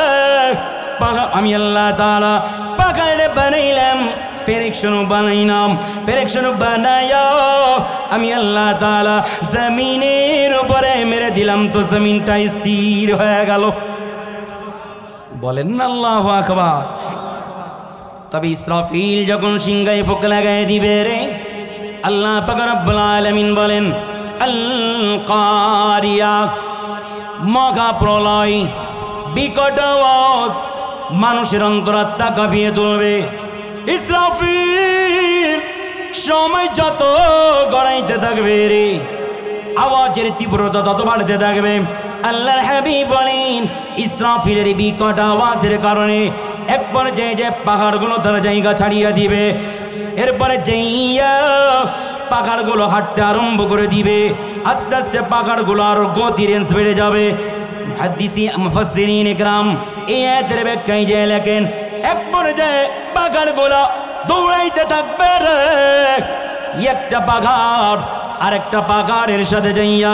আমি আল্লাহ তাআলা পাহাড়ে বানাইলাম, পেরেকশনও বানাইলাম, পেরেকশনও বানায়া আমি আল্লাহ তাআলা জমিনের উপরে মেরে দিলাম, তো জমিনটা স্থির হয়ে গেল। বলেন না আল্লাহু আকবার। তবে ইসরাফিল যখন সিংহায় ফুঁক লাগায় দিবে রে, আল্লাহ পাক রব্বুল আলামিন বলেন আল কারিয়া, মহা প্রলয়, বিকট আওয়াজ মানুষের অন্তরাত্মা কাঁপিয়ে তুলবে। ইসরাফিল সময় যত গড়াইতে থাকবে রে, আওয়াজের তীব্রতা তত বাড়তে থাকবে। আল্লাহর হাবিব বলেন ইসরাফিলের বিকট আওয়াজের কারণে এক পর্যায়ে যে পাহাড়গুলো তার জায়গা ছাড়িয়ে দিবে, এরপরে যাইয়া পাহাড়গুলো হাঁটতে আরম্ভ করে দিবে। আস্তে আস্তে পাহাড়গুলো আরো গতি রেঞ্জ বেড়ে যাবে। মুহাদ্দিসি মুফাসসিরিন ইকরাম এই আয়াতের ব্যাখ্যায় যে লেখেন, এক পর্যায়ে পাহাড়গুলো দৌড়াইতে থাকবে রে, একটা পাহাড় আরেকটা পাহাড়ের সাথে যাইয়া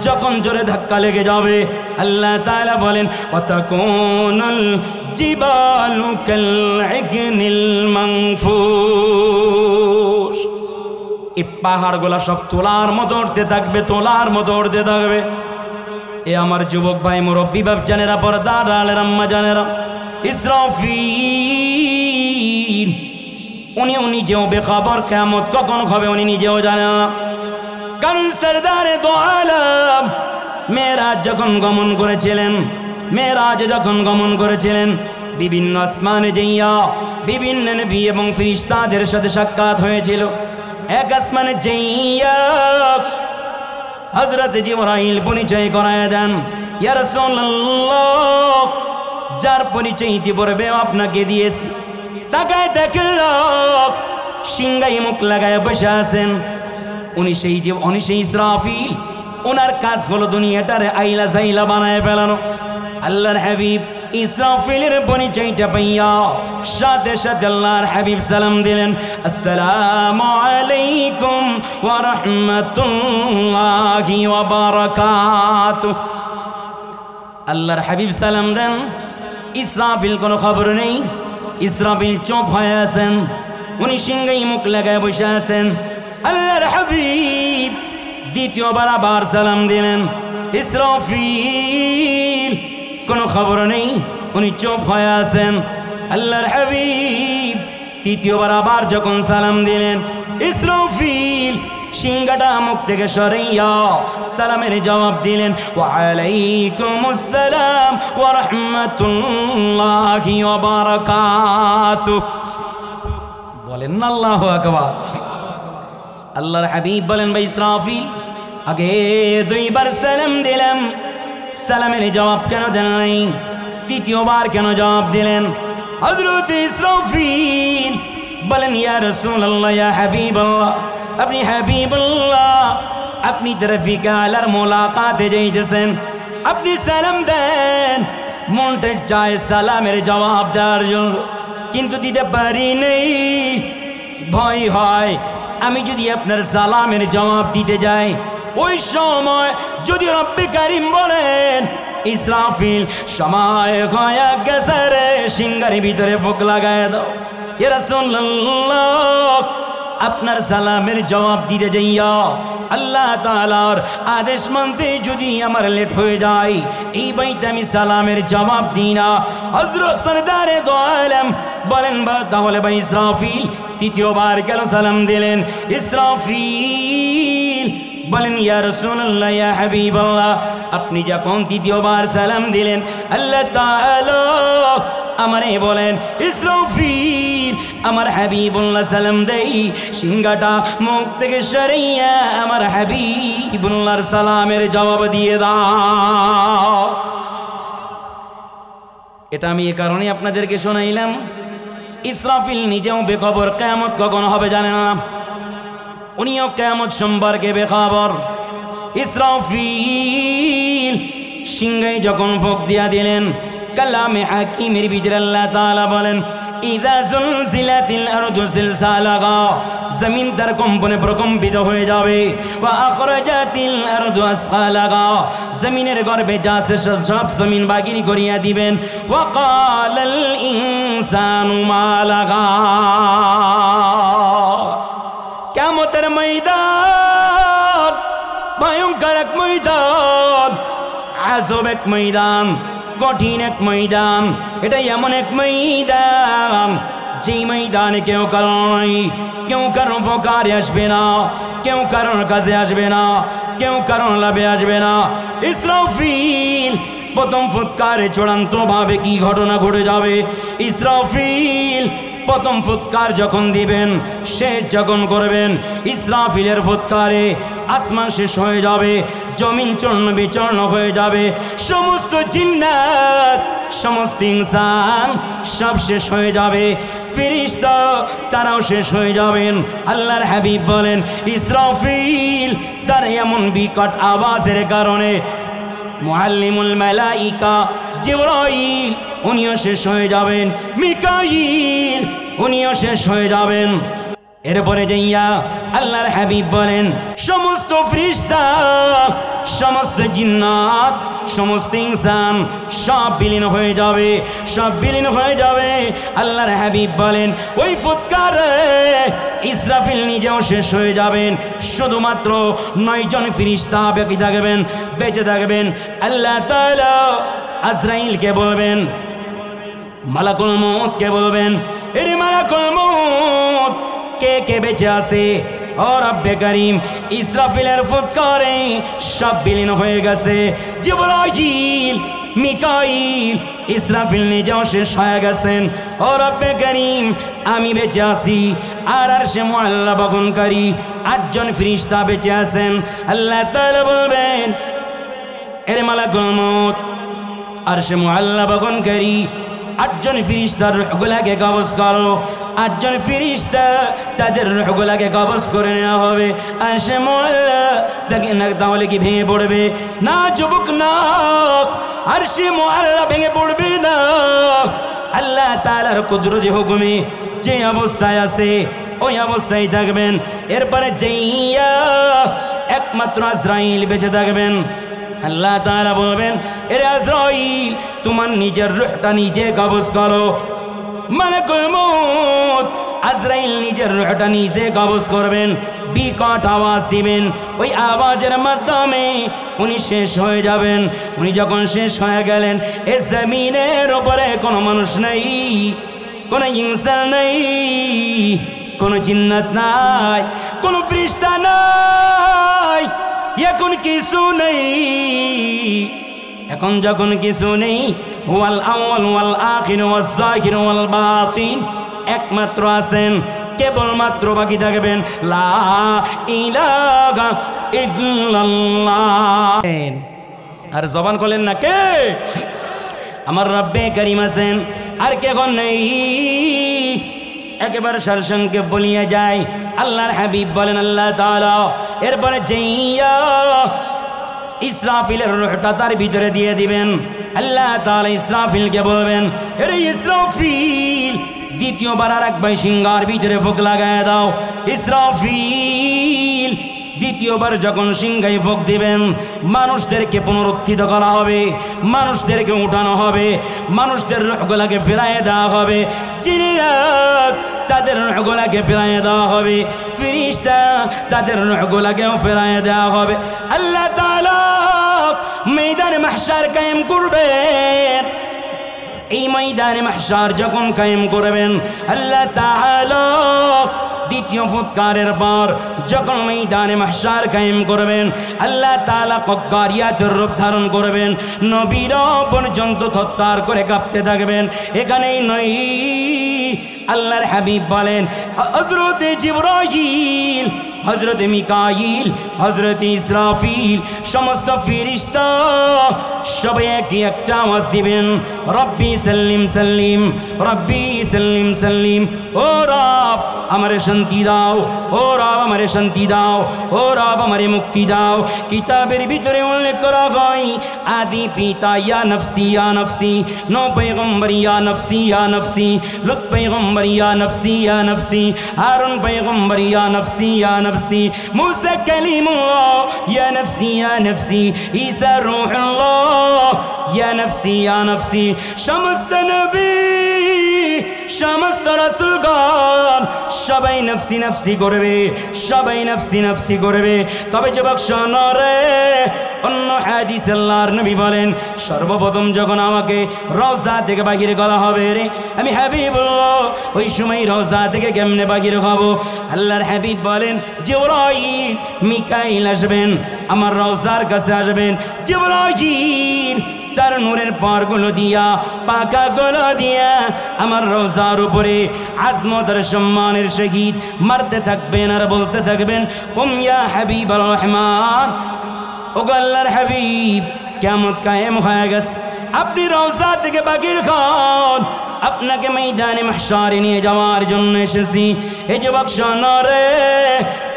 যখন জোরে ধাক্কা লেগে যাবে, আল্লাহ তাআলা বলেন ওয়াতাকুনুল জিবালু কাল ইগনিল মানফুশ, এই পাহাড়গুলা সব তোলার মতো উঠতে থাকবে, তোলার মতো উঠতে থাকবে। এ আমার যুবক ভাই মুরব্বী বাপজানেরা, পর্দার আলের আম্মা জানেরা, ইসরাফিল উনি নিজেও বেখবর কিয়ামত কখন হবে উনি নিজেও জানেন না। কারণ সরদারে দো আলম মেরাজ যখন গমন করেছিলেন, মেরাজ যখন গমন করেছিলেন, বিভিন্ন আসমানে যাইয়া বিভিন্ন নবী এবং ফেরেশতাদের সাথে সাক্ষাৎ হয়েছিল। এক আসমানে যাইয়া হযরত জিবরাইল পরিচয় করায় দেন, ইয়া রাসূলুল্লাহ, যার পরিচয় ইতিপূর্বে আপনাকে দিয়েছি। তাকায় দেখল সিংহায় মুখ লাগায় বসে আছেন। উনি সেই ইসরাফিল। ওনার কাজ হলো দুনিয়াটারে আইলা জাইলা বানায় ফেলানো। আল্লাহর হাবিব ইসরাফিলের পরিচয়টা পাইয়া সাথে সাথে আল্লাহর হাবিব সালাম দিলেন, আসসালামু আলাইকুম ওয়া রাহমাতুল্লাহি ওয়া বারাকাতুহু। আল্লাহর হাবিব সালাম দেন, ইসরাফিল কোনো খবর নেই। ইসরাফিল চুপ হয়ে আছেন, উনি সিংহায় মুখ লাগায় বসে আছেন। আল্লাহর হাবিব দ্বিতীয়বার আবার সালাম দিলেন, ইসরাফিল কোনো খবর নেই, উনি চুপ হয়ে আছেন। আল্লাহর হাবিব তৃতীয়বার আবার যখন সালাম দিলেন, ইসরাফিল সিংহাটা মুখ থেকে সরাইয়া সালামের জবাব দিলেন, ওয়া আলাইকুমুস সালাম ওয়া রাহমাতুল্লাহি ওয়া বারাকাতুহু। বলেন না আল্লাহু আকবার। আল্লাহর হাবিব বলেন, ভাই ইসরাফিল, আগে দুইবার সালাম দিলাম, সালামের জবাব কেন দেন নাই? তৃতীয়বার কেন জবাব দিলেন? হযরত ইসরাফিল বলেন, ইয়া রাসূলুল্লাহ, ইয়া হাবিবাল্লাহ, আপনি হাবিবুল্লাহ, আপনি রফিক আলার মোলাকাতে যাইতেছেন, আপনি সালাম দেন, মনটা চায় সালামের জবাব দেওয়ার জন্য, কিন্তু দিতে পারি নেই। ভয় হয় আমি যদি আপনার সালামের জবাব দিতে যাই, ওই সময় যদি রব্বে কারিম বলেন, ইসরাফিল সময় হয়ে গেছে রে, সিংহার ভিতরে ফুক লাগায় দাও। ইয়া রাসূলুল্লাহ, আপনার সালামের জবাব দিতে যাইয়া আল্লাহ তাআলার আদেশ মানতে যদি আমার লেট হয়ে যায়, এই বাইতে আমি সালামের জবাব দিই না। হযরত সরদারে দো আলম বলেন, তাহলে ভাই ইসরাফিল তৃতীয়বার কেন সালাম দিলেন? ইসরাফিল বলেন, ইয়া রাসূলুল্লাহ, ইয়া হাবিবাল্লাহ, আপনি যখন তৃতীয়বার সালাম দিলেন, আল্লাহ তাআলা আমারে বলেন, ইসরাফিল আমার হাবিবুল্লাহ সালাম দেই, সিংহাটা মুখ থেকে সরাইয়া আমার হাবিবুল্লাহর সালামের জবাব দিয়ে দাও। এটা আমি এ কারণে আপনাদেরকে শোনাইলাম, ইসরাফিল নিজেও বেখবর কিয়ামত কখন হবে জানে না, উনিও কিয়ামত সম্পর্কে বেখবর। ইসরাফিল সিংহায় যখন ফুঁক দিয়া দিলেন, কালামে হাকিমের ভিতরে আল্লাহ তাআলা বলেন, ইযা যুলজিলাতিল আরদু জিলজালাহা, জমিন তার কম্পনে প্রকম্পিত হয়ে যাবে। ওয়া আখরাজাতিল আরদু আসকালাহা, জমিনের গর্ভে যা আছে সব জমিন বাগির করিয়া দিবেন। ওয়া ক্বালাল ইনসানু মা লাহা, কিয়ামতের ময়দান ভয়ঙ্কর এক ময়দান, আযব এক ময়দান, কঠিন এক ময়দান। এটা এমন এক ময়দান যেই ময়দানে কেউ কারণ উপকারে আসবে না, কেউ কারণ কাজে আসবে না, কেউ কারণ লাভে আসবে না। ইসরাফিল প্রথম ফুৎকারে চূড়ান্ত ভাবে কি ঘটনা ঘটে যাবে? ইসরাফিল প্রথম ফুৎকার যখন দিবেন, শেষ যখন করবেন, ইসরাফিলের ফুৎকারে আসমান শেষ হয়ে যাবে, জমিন চূর্ণ বিচূর্ণ হয়ে যাবে, সমস্ত জিন্নাত, সমস্ত ইনসান সব শেষ হয়ে যাবে, ফেরেশতা তারাও শেষ হয়ে যাবেন। আল্লাহর হাবিব বলেন, ইসরাফিল তার এমন বিকট আওয়াজের কারণে মুআল্লিমুল মালাইকা জিবরাইল উনিও শেষ হয়ে যাবেন, মিকাইল উনিও শেষ হয়ে যাবেন। এরপরে যাইয়া আল্লাহর হাবিব বলেন, সমস্ত ফেরেশতা, সমস্ত জিন্নাত, সমস্ত ইনসান সব বিলীন হয়ে যাবে, সব বিলীন হয়ে যাবে। আল্লাহর হাবিব বলেন, ওই ফুৎকারে ইসরাফিল নিজেও শেষ হয়ে যাবেন, শুধুমাত্র 9 জন ফেরেশতা বাকি থাকবেন, বেঁচে থাকবেন। আল্লাহ তাআলা আজরাইলকে বলবেন, মালাকুল মউতকে বলবেন, এরে মালাকুল মউত, কে কে বেঁচে আছে? ও রব্বে করিম, ইসরাফিলের ফুৎকারে সব বিলীন হয়ে গেছে। জিবরাইল মিকাইল ইসরাফিল নিজেও শেষ হয়ে গেছেন। ও রব্বে করিম, আমি বেঁচে আছি, আর আরশে মুআল্লা বহনকারী 8 জন ফেরেশতা বেঁচে আছেন। আল্লাহ তাআলা বলবেন, এরে মালাকুল মউত, আরশে মুআল্লা বহনকারী 8 জন ফেরেশতার রূহগুলোকে কবজ করো। 8 জন ফেরেশতা তাদের রূহগুলোকে কবজ করে নেওয়া হবে। আরশে মুআল্লা তাহলে কি ভেঙে পড়বে? না যুবক না, আরশে মুআল্লা ভেঙে পড়বে না। আল্লাহ তাআলার কুদরতি হুকুমে যে অবস্থায় আছে ওই অবস্থায় থাকবেন। এরপরে যাইয়া একমাত্র আজরাইল বেঁচে থাকবেন। আল্লাহ তাআলা বলবেন, এরে আজরাইল, তোমার নিজের রূহটা নিজে কবজ করো। মালাকুল মউত আজরাইল নিজের রূহটা নিজে কবজ করবেন। বিকট আওয়াজ দিবেন, ওই আওয়াজের মাধ্যমে উনি শেষ হয়ে যাবেন। উনি যখন শেষ হয়ে গেলেন, এই জমিনের উপরে কোনো মানুষ নেই, কোনো ইনসান নেই, কোনো জিন্নাত নাই, কোনো ফেরেশতা নাই, এখন কিছু নেই। এখন যখন কিছু নেই, ওয়াল আউয়াল ওয়াল আখির ওয়াজ যাহির ওয়াল বাতিন, একমাত্র আছেন, কেবলমাত্র বাকি থাকবেন লা ইলাহা ইল্লাল্লাহ। আর জবান করলেন না কে? আমার রব্বে করিম আছেন, আর কেউ নেই। একেবারে সারসংক্ষেপ বলিয়া যায়, আল্লাহর হাবিব বলেন আল্লাহ তাআলা এরপরে যাইয়া ইসরাফিলের রূহটা তার ভিতরে দিয়ে দিবেন। আল্লাহ তাআলা ইসরাফিলকে বলবেন, আরে ইসরাফিল, দ্বিতীয়বার আর একবার সিংহার ভিতরে ফুঁক লাগায় দাও। ইসরাফিল দ্বিতীয়বার যখন সিংহায় ফুঁক দিবেন, মানুষদেরকে পুনরুত্থিত করা হবে, মানুষদেরকে উঠানো হবে, মানুষদের রূহগুলোকে ফিরাইয়ে দেওয়া হবে, জিন্নাত তাদের রূহগুলোকে ফিরাইয়ে দেওয়া হবে, ফেরেশতা তাদের রূহগুলোকেও ফিরাইয়ে দেওয়া হবে। আল্লাহ তাআলা ময়দানে মাহশার কায়েম করবেন। এই ময়দানে মাহশার যখন কায়েম করবেন, আল্লাহ তাআলা দ্বিতীয় ফুৎকারের পর যখন ময়দানে মাহশার কায়েম করবেন, আল্লাহ তাআলা কক্কারিয়াতের রূপ ধারণ করবেন। নবীরা পর্যন্ত থরথর করে কাঁপতে থাকবেন। এখানেই নয়, আল্লাহর হাবিব বলেন, হযরতে জিবরাইল, হযরতে মিকাইল, হযরতে ইসরাফিল, সমস্ত ফেরেশতা সবাই একই একটা আওয়াজ দিবেন, রব্বি সাল্লিম সাল্লিম, রব্বি সাল্লিম সাল্লিম। ও রব আমারে শান্তি দাও, ও রব আমারে শান্তি দাও, ও রব আমারে মুক্তি দাও। কিতাবের ভিতরে উল্লেখ করা হয়, আদি পিতা ইয়া নফসি ইয়া নফসি, নো পয়গম্বর ইয়া নফসি ইয়া নফসি, লুত পয়গম্বর ইয়া নফসি ইয়া নফসি, হারুন পয়গম্বর ইয়া নফসি ইয়া নফসি, মুসা কালিমুল্লাহ ইয়া নফসি ইয়া নফসি, ঈসা রূহুল্লাহ ইয়া নফসি ইয়া নফসি। সমস্ত নবী, সমস্ত রাসূলগণ সবাই নফসি নফসি করবে, সবাই নফসি নফসি করবে। তবে যুবক শোনো রে, অন্য হাদিস আল্লাহর নবী বলেন, সর্বপ্রথম যখন আমাকে রওজা থেকে বাহির করা হবে রে, আমি হাবিবুল্লাহ ওই সময় রওজা থেকে কেমনে বাহির হব? আল্লাহর হাবিব বলেন, জিবরাইল মিকাইল আসবেন, আমার রওজার কাছে আসবেন। জিবরাইল তার নূরের পারগুলো দিয়া, পাকাগুলো দিয়া আমার রওজার উপরে আজমত আর সম্মানের সহিত মারতে থাকবেন আর বলতে থাকবেন, কুম ইয়া হাবিবুর রহমান। ওগো আল্লাহর হাবিব, কিয়ামত কায়েম হয়ে গেছে, আপনি রওজা থেকে বাহির হন, আপনাকে ময়দানে মাহশারে নিয়ে যাওয়ার জন্য এসেছি। এই যুবক শোনো রে,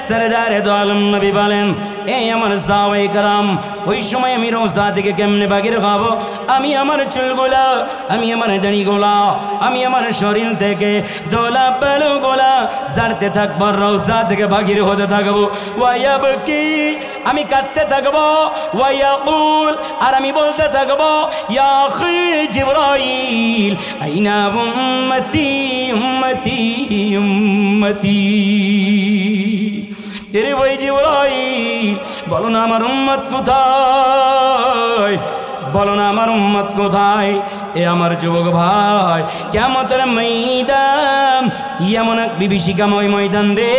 সরদারে দো আলম নবী বলেন, এই আমার সাহাবায়ে কেরাম, ওই সময় আমি রওজা থেকে কেমনে বাহির হব? আমি আমার চুলগুলা, আমি আমার দাড়িগুলা, আমি আমার শরীর থেকে দোলা বালুগুলা ঝাড়তে থাকবো, রওজা থেকে বাহির হতে থাকবো। ওয়ায়াবকি, আমি কাঁদতে থাকবো, ওয়ায়াকুল, আর আমি বলতে থাকবো, ইয়া আখি জিবরাইল আইনা উম্মতি উম্মতি উম্মতি। এরে ভাই জিবরাইল, বলো না আমার উম্মত কোথায়, বলো না আমার উম্মত কোথায়? এ আমার যুবক ভাই, কিয়ামতের ময়দান এমন এক বিভীষিকাময় ময়দান রে,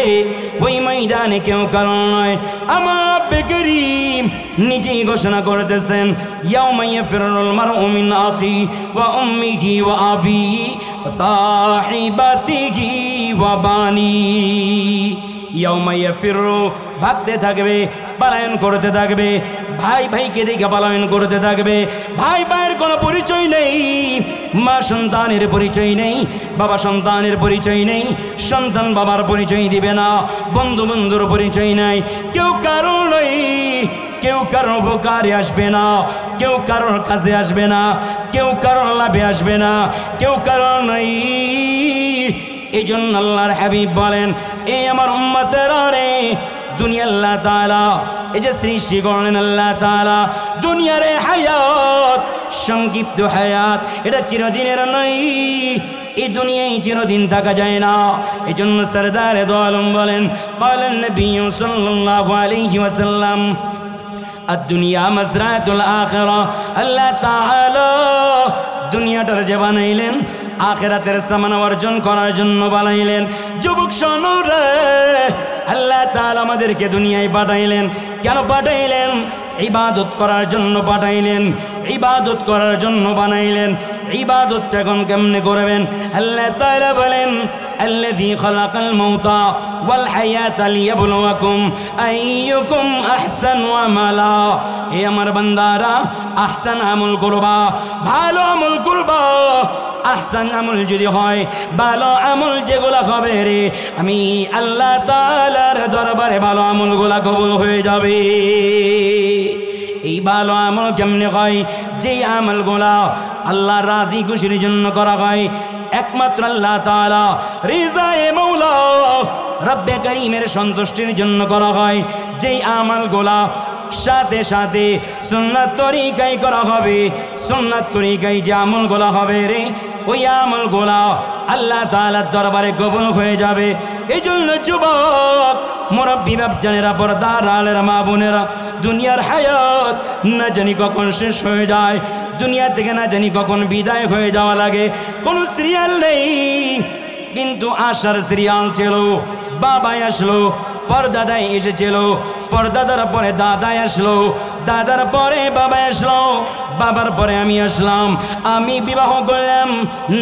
ওই ময়দানে কেউ কারণ নয়, আমার রব্বে করিম নিজেই ঘোষণা করতেছেন, ইয়াউমা ইয়াফিরুল মারউ মিন আখি ওয়া উম্মিহি ওয়া আবিহি ওয়া সাহিবাতিহি ওয়া বানি। ইয়াউমা ইয়াফিরু, ভাগতে থাকবে, পলায়ন করতে থাকবে, ভাই ভাইকে দেখে পলায়ন করতে থাকবে। ভাই ভাইয়ের কোনো পরিচয় নেই, মা সন্তানের পরিচয় নেই, বাবা সন্তানের পরিচয় নেই, সন্তান বাবার পরিচয় দিবে না, বন্ধু বন্ধুর পরিচয় নাই, কেউ কারো নেই, কেউ কারোর উপকারে আসবে না, কেউ কারোর কাছে আসবে না, কেউ কারোর লাভে আসবে না, কেউ কারোর নাই। এই জন্য আল্লাহর হাবিব বলেন, এ আমার উম্মতেরা রে, দুনিয়া আল্লাহ তাআলা এই যে সৃষ্টি করলেন আল্লাহ তাআলা, দুনিয়ার হায়াত সংক্ষিপ্ত হায়াত, এটা চিরদিনের নয়, এই দুনিয়ায় চিরদিন থাকা যায় না। এই জন্য সরদারে দো আলম বলেন, ক্বালান নবী সাল্লাল্লাহু আলাইহি ওয়াসাল্লাম, আদ-দুনিয়া মাযরাতুল আখিরা। আল্লাহ তাআলা দুনিয়াটার যে বানাইলেন আখিরাতের সামান অর্জন করার জন্য বানাইলেন। যুবক শোনো রে, আল্লাহ তাআলা আমাদেরকে দুনিয়ায় পাঠাইলেন, কেন পাঠাইলেন? ইবাদত করার জন্য পাঠাইলেন, ইবাদত করার জন্য বানাইলেন। ইবাদতটা এখন কেমনে করবেন? আল্লাহ তাআলা বলেন, আল্লাযী খালাকাল মাউতা ওয়াল হায়াতা লিয়াবলুয়াকুম আইয়ুকুম আহসানু আমালা। এ আমার বান্দারা, আহসান আমল করবা, ভালো আমল করবা। আহসান আমল যদি হয়, ভালো আমল যেগুলা হবে রে, আমি আল্লাহ তাআলার দরবারে ভালো আমলগুলা কবুল হয়ে যাবে। এই ভালো আমল কেমনে হয়? যেই আমলগুলা আল্লাহ রাজি খুশির জন্য করা হয়, একমাত্র আল্লাহ তাআলা রিজায়ে মাওলা রব্বে করিমের সন্তুষ্টির জন্য করা হয়, যেই আমলগুলা সাথে সাথে সুন্নাত তরিকায় করা হবে, সুন্নাত তরিকায় যে আমলগুলা হবে রে, ওই আমলগুলা আল্লাহ তাআলার দরবারে কবুল হয়ে যাবে। এই জন্য যুবক, মুরব্বী বাপজানেরা, পর্দার আলেরা, মা বোনেরা, দুনিয়ার হায়াত না জানি কখন শেষ হয়ে যায়, দুনিয়া থেকে না জানি কখন বিদায় হয়ে যাওয়া লাগে। কোনো সিরিয়াল নেই, কিন্তু আশার সিরিয়াল ছিল। বাবাই আসলো, পরদাদাই এসেছিল, পরদাদার পরে দাদাই আসলো, দাদার পরে বাবা আসলো, বাবার পরে আমি আসলাম, আমি বিবাহ করলাম,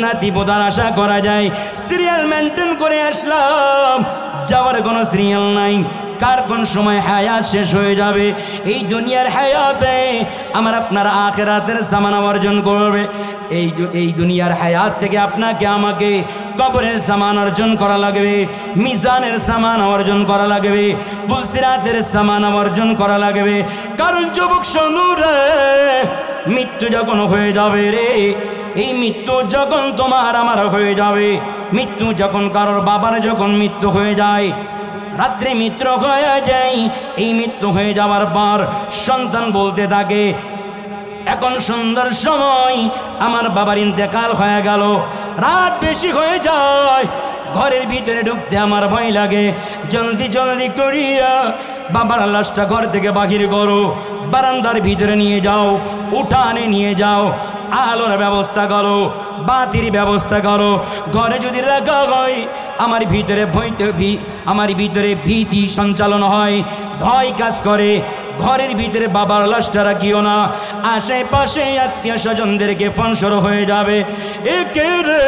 নাতি পোতার আশা করা যায়, সিরিয়াল মেনটেন করে আসলাম। যাওয়ার কোনো সিরিয়াল নাই, কার কোন সময় হায়াত শেষ হয়ে যাবে। এই দুনিয়ার হায়াতে আমার আপনার আখিরাতের সামান অর্জন করবে। এই দুনিয়ার হায়াত থেকে আপনাকে আমাকে কবরের সামান অর্জন করা লাগবে, মিজানের সামান অর্জন করা লাগবে, বুলসিরাতের সামান অর্জন করা লাগবে। কারণ যুবক শোনো রে, মৃত্যু যখন হয়ে যাবে রে, এই মৃত্যু যখন তোমার আমার হয়ে যাবে, মৃত্যু যখন কারোর বাবার যখন মৃত্যু হয়ে যায়, রাত্রে মৃত্যু হয়ে যায়, এই মৃত্যু হয়ে যাওয়ার পর সন্তান বলতে থাকে, এখন সুন্দর সময়, আমার বাবার ইন্তেকাল হয়ে গেল, রাত বেশি হয়ে যায়, ঘরের ভিতরে ঢুকতে আমার ভয় লাগে, জলদি জলদি করিয়া বাবার লাশটা ঘর থেকে বাহির করো, বারান্দার ভিতরে নিয়ে যাও, উঠানে নিয়ে যাও, আলোর ব্যবস্থা করো, বাতির ব্যবস্থা করো। ঘরে যদি রাখা হয়, আমার ভিতরে আমার ভিতরে ভীতি সঞ্চালন হয়, ভয় কাজ করে। ঘরের ভিতরে বাবার লাশটা রাখিও না, আশেপাশে আত্মীয় স্বজনদেরকে ফোন শুরু হয়ে যাবে, একে রে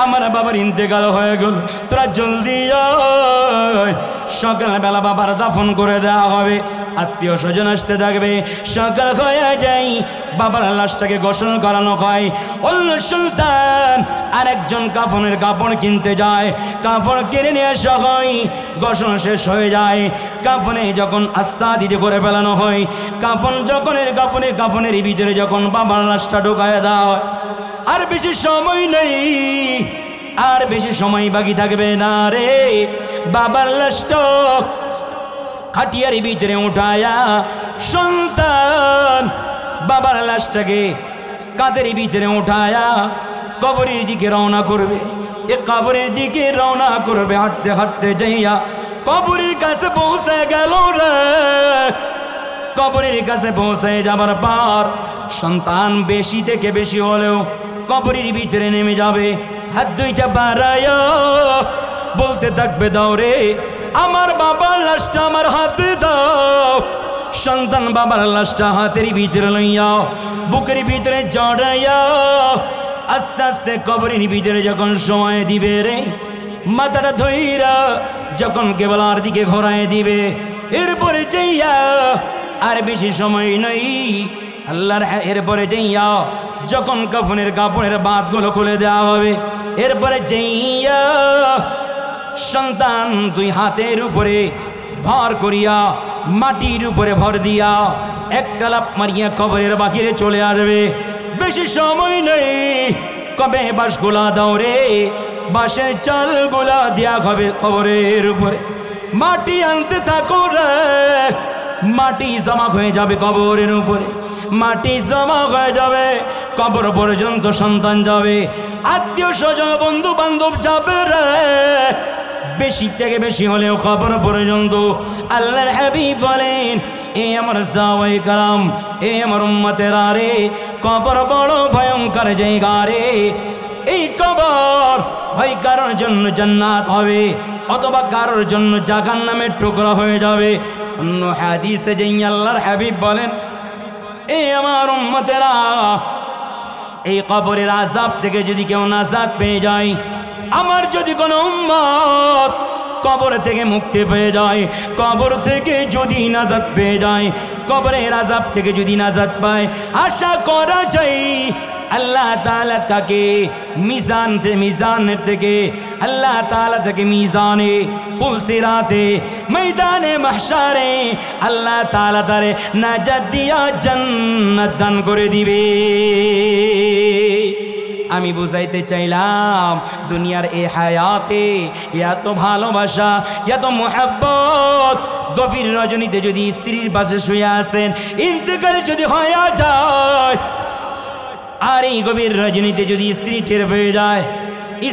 আমার বাবার ইন্তেকাল হয়ে গেল, তোরা জলদি আয়, সকালবেলা বাবার দাফন করে দেওয়া হবে। আত্মীয় স্বজন আসতে থাকবে, সকাল হয়ে যায়, বাবার লাশটাকে গোসল করানো হয়। অন্য সুলতান আরেকজন কাফনের কাপড় কিনতে যায়, কাপড় কিনে নিয়ে আসা হয়, গোসল শেষ হয়ে যায়, কাফনে যখন আচ্ছাদিত করে ফেলানো হয়, কাফনের ভিতরে যখন বাবার লাশটা ঢোকায় দেওয়া হয়, আর বেশি সময় নেই, আর বেশি সময় বাকি থাকবে না রে। বাবার লাশটা খাটিয়ার ভিতরে উঠায়া সন্তান বাবার লাশটাকে কাঁধের ভিতরে উঠায়া কবরের দিকে রওনা করবে। এ কবরের দিকে রওনা করবে, হাঁটতে হাঁটতে যাইয়া কবরের কাছে পৌঁছে গেল রে। কবরের কাছে পৌঁছে যাবার পর সন্তান বেশি থেকে বেশি হলেও কবরের ভিতরে নেমে যাবে, হাত দুইটা বাড়ায়া বলতে থাকবে, দাও রে আমার বাবার লাশটা আমার হাতে দাও। সন্তান বাবার লাশটা হাতের ভিতরে লইয়া বুকের ভিতরে জড়াইয়া আস্তে আস্তে কবরের ভিতরে যখন সময় দিবে রে, মাথাটা ধইরা যখন কেবলার দিকে ঘোরায় দিবে, এরপরে যাইয়া আর বেশি সময় নেই আল্লাহর। এরপরে যাইয়া যখন কাফনের কাপড়ের বাতগুলো খুলে দেওয়া হবে, এরপরে যাইয়া সন্তান দুই হাতের উপরে ভর করিয়া মাটির উপরে ভর দিয়া একটা লাফ মারিয়া কবরের বাহিরে চলে আসবে। বেশি সময় নেই, কবে বাঁশগুলা দাও রে, বাঁশের চালগুলা দেয়া হবে কবরের উপরে। মাটি আনতে থাকো রে, মাটি জমা হয়ে যাবে কবরের উপরে, মাটি জমা হয়ে যাবে কবর পর্যন্ত। সন্তান যাবে, আত্মীয় স্বজন বন্ধু বান্ধব যাবে রে, বেশি থেকে বেশি হলেও কবর পর্যন্ত। আল্লাহর হাবিব বলেন, এ আমার সাহাবায়ে কেরাম, এ আমার উম্মতেরা রে, কবর বড় ভয়ঙ্কর জায়গা রে। এই কবর হয় কারোর জন্য জান্নাত হবে, অথবা কারোর জন্য জাহান্নামের টুকরা হয়ে যাবে। অন্য হাদিসে যে আল্লাহর হাবিব বলেন, এ আমার উম্মতেরা, এই কবরের আযাব থেকে যদি কেউ নাজাত পেয়ে যায়, আমার যদি কোনো উম্মত কবর থেকে মুক্তি পেয়ে যায়, কবর থেকে যদি নাজাত পেয়ে যায়, কবরের আযাব থেকে যদি নাজাত পায়, আশা করা যায় আল্লাহ তাআলা তাকে মিজানের থেকে আল্লাহ তাআলা তাকে মিজানে পুলসিরাতে ময়দানে মাহশারে আল্লাহ তাআলা তারে নাজাত দিয়া জান্নাত দান করে দিবে। আমি বুঝাইতে চাইলাম, দুনিয়ার এই হায়াতে এত ভালোবাসা, এত মোহাব্বত, গভীর রজনীতে যদি স্ত্রীর পাশে শুয়ে আছেন, ইন্তেকাল যদি হয়ে যায়, আর এই গভীর রজনীতে যদি স্ত্রী টের পেয়ে যায়,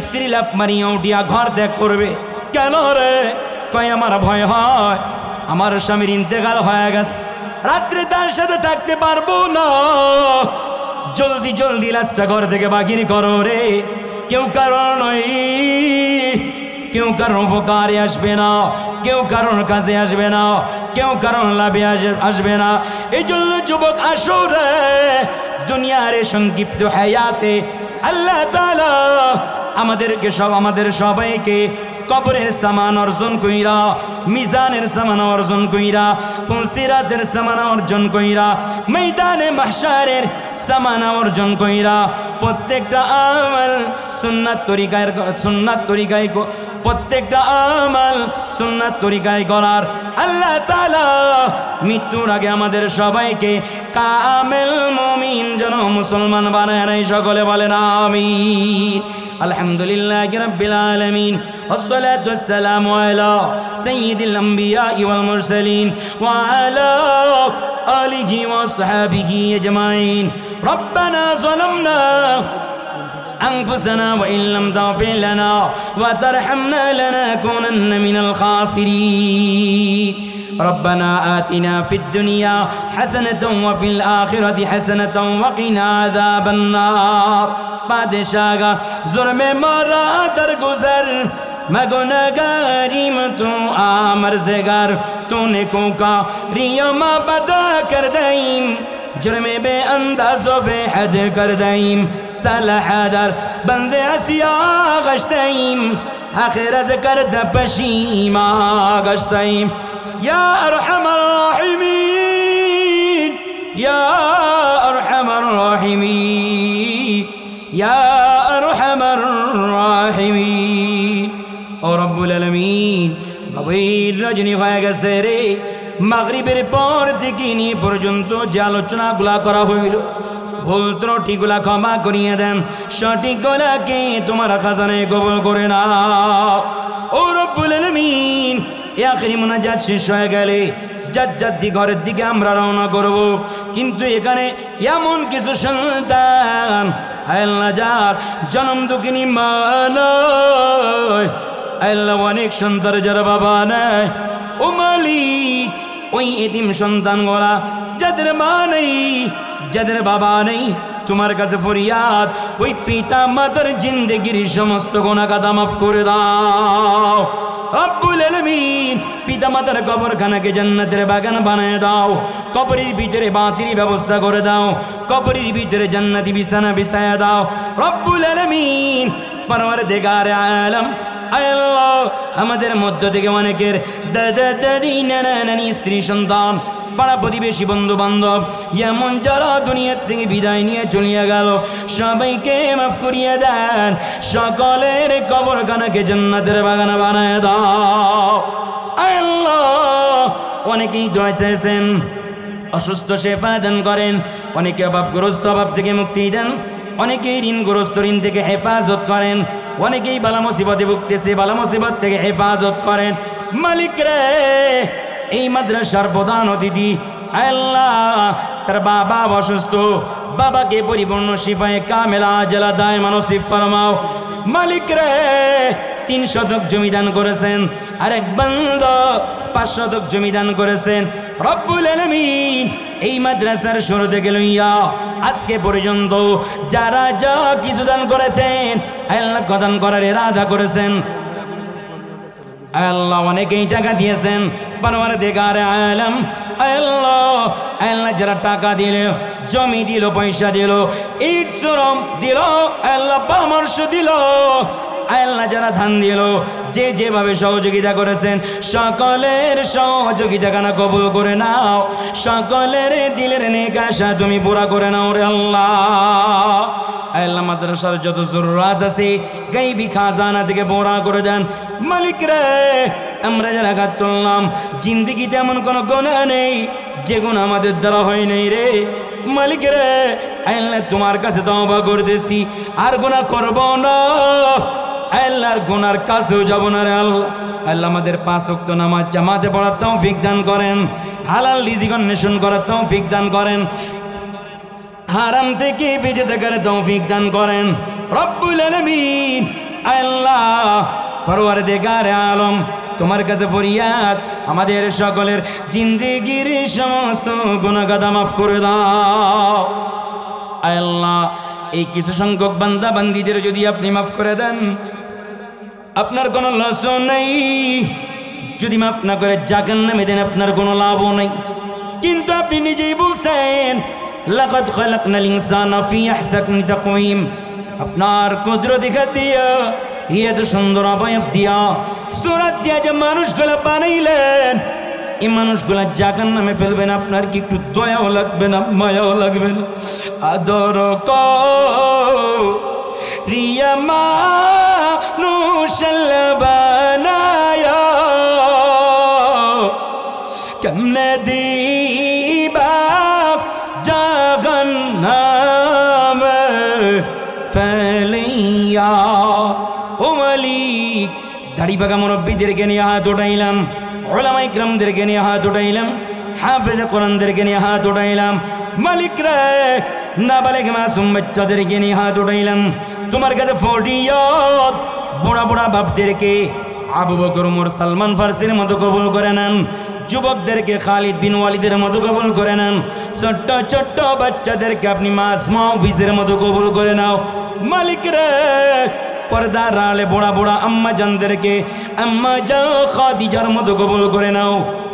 স্ত্রী লাফ মারিয়া উঠিয়া ঘর ত্যাগ করবে। কেন রে? কয় আমার ভয় হয়, আমার স্বামীর ইন্তেকাল হয়ে গেছে, রাত্রে তার সাথে থাকতে পারবো না, জলদি জলদি লাশটা ঘর থেকে বাহির করো রে। কেউ কারণ নয়, কেউ কারণ উপকারে আসবে না, কেউ কারণ কাজে আসবে না, কেউ কারণ লাভে আসবে না। এই জন্য যুবক আসো রে, দুনিয়ার সংক্ষিপ্ত হায়াতে আল্লাহ তাআলা আমাদের সবাইকে কবরের সামান অর্জন কইরা, মিজানের সামান অর্জন কইরা, পুলসিরাতের সামান অর্জন কইরা, ময়দানে মাহশারের সামান অর্জন কইরা, প্রত্যেকটা আমল সুন্নাত তরিকায় প্রত্যেকটা আমল সুন্নাত তরিকায় করার আল্লাহ তাআলা মৃত্যুর আগে আমাদের সবাইকে কামেল মুমিন যেন মুসলমান বানায় নাই। সকলে বলেন আমিন। আলহামদুলিল্লাহি রাব্বিল আলামিন, ওয়াসসালাতু ওয়াসসালামু আলা সাইয়্যিদিল আমবিয়াই ওয়াল মুরসালিন ওয়া আলা আলিহি ওয়া সাহবিহি আজমাইন। রব্বানা যালামনা أنفسنا وإن لم تغفر لنا وترحمنا لنكونن من الخاسرين. ربنا آتنا في الدنيا حسنة وفي الآخرة حسنة وقنا عذاب النار. بادشاہ ظلم مرا درگزر مگنگاریم تو آمر زگر تو نے کوکا ریما بدا کر دائیم جرم بے انداز و بے حد کر دائیم صالح حجر بند اسیا گشتائیم آخر از کرد پشیما گشتائیم یا ارحم الراحمین یا ارحم الراحمین یا ارحم الراحمین ও রব্বুল আলামিন। গভীর রজনী হয়ে গেছে রে, মাগরিবের পর থেকে নিয়ে পর্যন্ত যে আলোচনাগুলা করা হইল, ভুল ত্রুটিগুলা ক্ষমা করিয়ে দেন, সঠিকগুলাকে তোমার খাজানায় কবুল করে নাও ও রব্বুল আলামিন। এই আখিরি মুনাজাত শেষ হয়ে গেলে জাদ্দি ঘরের দিকে আমরা রওনা করব, কিন্তু এখানে এমন কিছু সন্তান আল্লাহ যার জন্ম দুঃখিনী মা নয়, আল্লাহ অনেক সন্তান যারা বাবা নেই, ও মালিক ওই এতিম সন্তান গোলা যাদের মা নেই, যাদের বাবা নেই, তোমার কাছে ফরিয়াদ ওই পিতা মাতার জিন্দেগির সমস্ত গুনাহ কাদা মাফ করে দাও। রব্বুল আলামিন পিতামাতার কবরখানাকে জান্নাতের বাগান বানায় দাও, কবরের ভিতরে বাতির ব্যবস্থা করে দাও, কবরের ভিতরে জান্নাতি বিছানা বিছায়া দাও রব্বুল আলামিন। পরওয়ারদিগারে আলম আল্লাহ আমাদের মধ্য থেকে অনেকের দাদা দাদি নানা নানি স্ত্রী সন্তান পাড়া প্রতিবেশী বন্ধু বান্ধব এমন যারা দুনিয়ার থেকে বিদায় নিয়ে চলিয়া গেল সবাইকে মাফ করিয়া দেন, সকলের কবরখানাকে জান্নাতের বাগান বানায় দাও আল্লাহ। অনেকেই দোয়া চাইছেন, অসুস্থ শেফা দান করেন, অনেকে অভাবগ্রস্ত অভাব থেকে মুক্তি দেন, অনেকেই ঋণগ্রস্ত ঋণ থেকে হেফাজত করেন, অনেকেই বালা মুসিবতে ভুগতেছে বালা মুসিবত থেকে হেফাজত করেন। মালিক রে এই মাদ্রাসার প্রধান অতিথি আল্লাহ তার বাবা অসুস্থ, বাবাকে পরিপূর্ণ শিফায়ে কামেলা আজলা দায়মান নসিব ফরমাও। মালিক রে 3 শতক জমি দান করেছেন, আরেক বান্দা 5 শতক জমি দান করেছেন রব্বুল আলামিন। এই মাদ্রাসার শুরু থেকে লইয়া আজকে পর্যন্ত যারা যা কিছু দান করেছেন আল্লাহ দান করার ইরাদা করেছেন আল্লাহ, অনেকেই টাকা দিয়েছেন পরওয়ারদিগারে আলম আল্লাহ। আল্লাহ যারা টাকা দিল, জমি দিল, পয়সা দিল, ইট শ্রম দিল, আল্লাহ পরামর্শ দিল, আল্লাহ যারা ধান দিল, যে যেভাবে সহযোগিতা করেছেন সকলের সহযোগিতা কানা কবুল করে নাও, সকলের দিলের নেক আশা তুমি পুরা করে নাও রে আল্লাহ। আল্লাহ মাদ্রাসার যত জরুরত আছে গায়বী খাজানা থেকে পুরা করে দেন মালিক রে। আমরা যারা হাত তুললাম জিন্দেগিতে এমন কোনো গুনাহ নেই যে গুনাহ আমাদের দ্বারা হয় নাই রে মালিক রে। আল্লাহ তোমার কাছে তওবা করতেছি আর গুনাহ করব না, আল্লাহর গুনার কাছেও যাব না রে আল্লাহ। আল্লাহ আমাদের 5 ওয়াক্ত নামাজ জামাতে পড়ার তৌফিক দান করেন, হালাল রিজিক অন্বেষণ করার তৌফিক দান করেন, হারাম থেকে বেঁচে থাকার তৌফিক দান করেন রব্বুল আলামিন। আল্লাহ পরওয়ারদিগারে আলম তোমার কাছে ফরিয়াদ আমাদের সকলের জিন্দেগির সমস্ত গুনাহ খাতা মাফ করে দাও আল্লাহ। এই কিছু সংখ্যক বান্দা বান্দীদের যদি আপনি মাফ করে দেন আপনার কোনো লস নেই, যদি মাফ না করে জাহান্নামে দেন আপনার কোনো লাভও নেই। কিন্তু আপনি নিজেই বলছেন লাকাদ খালাকনাল ইনসানা ফি আহসানি তাকওয়িম, আপনার কুদরত দেখাতিয়া এত সুন্দর অবয়ব দিয়া সুরাত দিয়া যে মানুষগুলা বানাইলেন এই মানুষগুলা জাহান্নামে ফেলবেন, আপনার কি একটু দয়াও লাগবে না, মায়াও লাগবে না? আদর রিয়া মানুষল বানায়া কেমনে দিবা জাহান্নামে ফেলিয়া। ও মালিক দাড়ি পাকা মুরব্বীদেরকে নিয়ে হাত উঠাইলাম, উলামা ইকরামদেরকে নিয়ে হাত উঠাইলাম, হাফেজে কোরআনদেরকে নিয়ে হাত উঠাইলাম মালিক রে। নাবালেগ মাসুম বাচ্চাদেরকে নিয়ে হাত উঠাইলাম তোমার কাছে ফরিয়াদ। বুড়া বুড়া বাপদেরকে আবু বকর ওমর সালমান ফারসির মতো কবুল করে নেন, যুবকদেরকে খালিদ বিন ওয়ালিদের মতো কবুল করে নেন, ছোট্ট ছোট্ট বাচ্চাদেরকে আপনি মাসমা অফিসের মতো কবুল করে নাও মালিক রে। পর্দার আড়ালে বুড়া বুড়া আম্মা জানদেরকে আম্মা জান খাদিজার মতো কবুল করে নাও,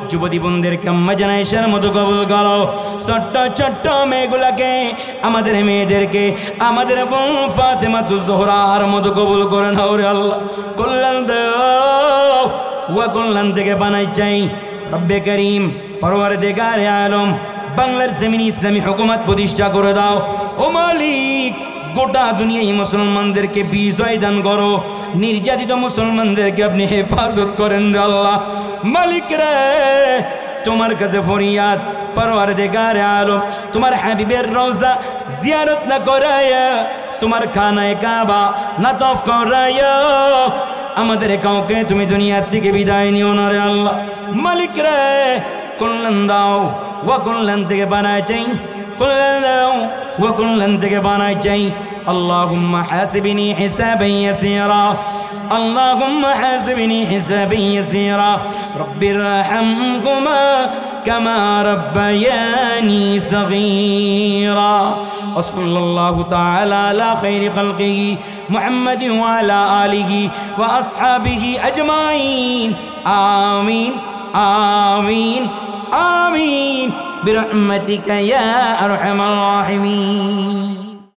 যুবতী বোনদেরকে আম্মা জান আয়েশার মতো কবুল করো, ছোট্ট ছোট্ট মেয়েগুলাকে আমাদের মেয়েদেরকে আমাদের বোন ফাতেমাতুজ জোহরার মতো কবুল করে নাও রে আল্লাহ। কল্যাণ দাও ওয়া কল্যাণ থেকে বানাই চাই রব্বে করিম পরওয়ারদিগারে আলম। বাংলার জমিনে ইসলামী হুকুমত প্রতিষ্ঠা করে দাও ও মালিক। গোটা দুনিয়ায় মুসলমানদেরকে বিজয় দান করো, নির্যাতিত মুসলমানদেরকে আপনি হেফাজত করেন রে আল্লাহ মালিক রে। তোমার কাছে ফরিয়াদ পরওয়ারদিগারে আলম, তোমার হাবিবের রওজা জিয়ারত না করায়া, তোমার খানায়ে কাবা না তওয়াফ করায়া আমাদের কাউকে তুমি দুনিয়া থেকে বিদায় নিও না রে আল্লাহ মালিক রে। কল্যাণ দাও ওয়া কল্যাণ থেকে বানায় চাই, কল্যাণ দাও ওয়া কল্যাণ থেকে বানায় চাই। আল্লাহুম্মা হাসিবনি হিসাবান ইয়াসীরা, আল্লাহুম্মা হাসিবনি হিসাবান ইয়াসীরা, রব্বিরহামহুমা কামা রাব্বায়ানি সগীরা। ওয়াসাল্লাল্লাহু তাআলা আলা খাইরি খালকিহি মুহাম্মাদিন ওয়া আলা আলিহি ওয়া আসহাবিহি আজমাইন আমিন আমিন আমিন বিরহমাতিকা ইয়া আরহামার রাহিমিন।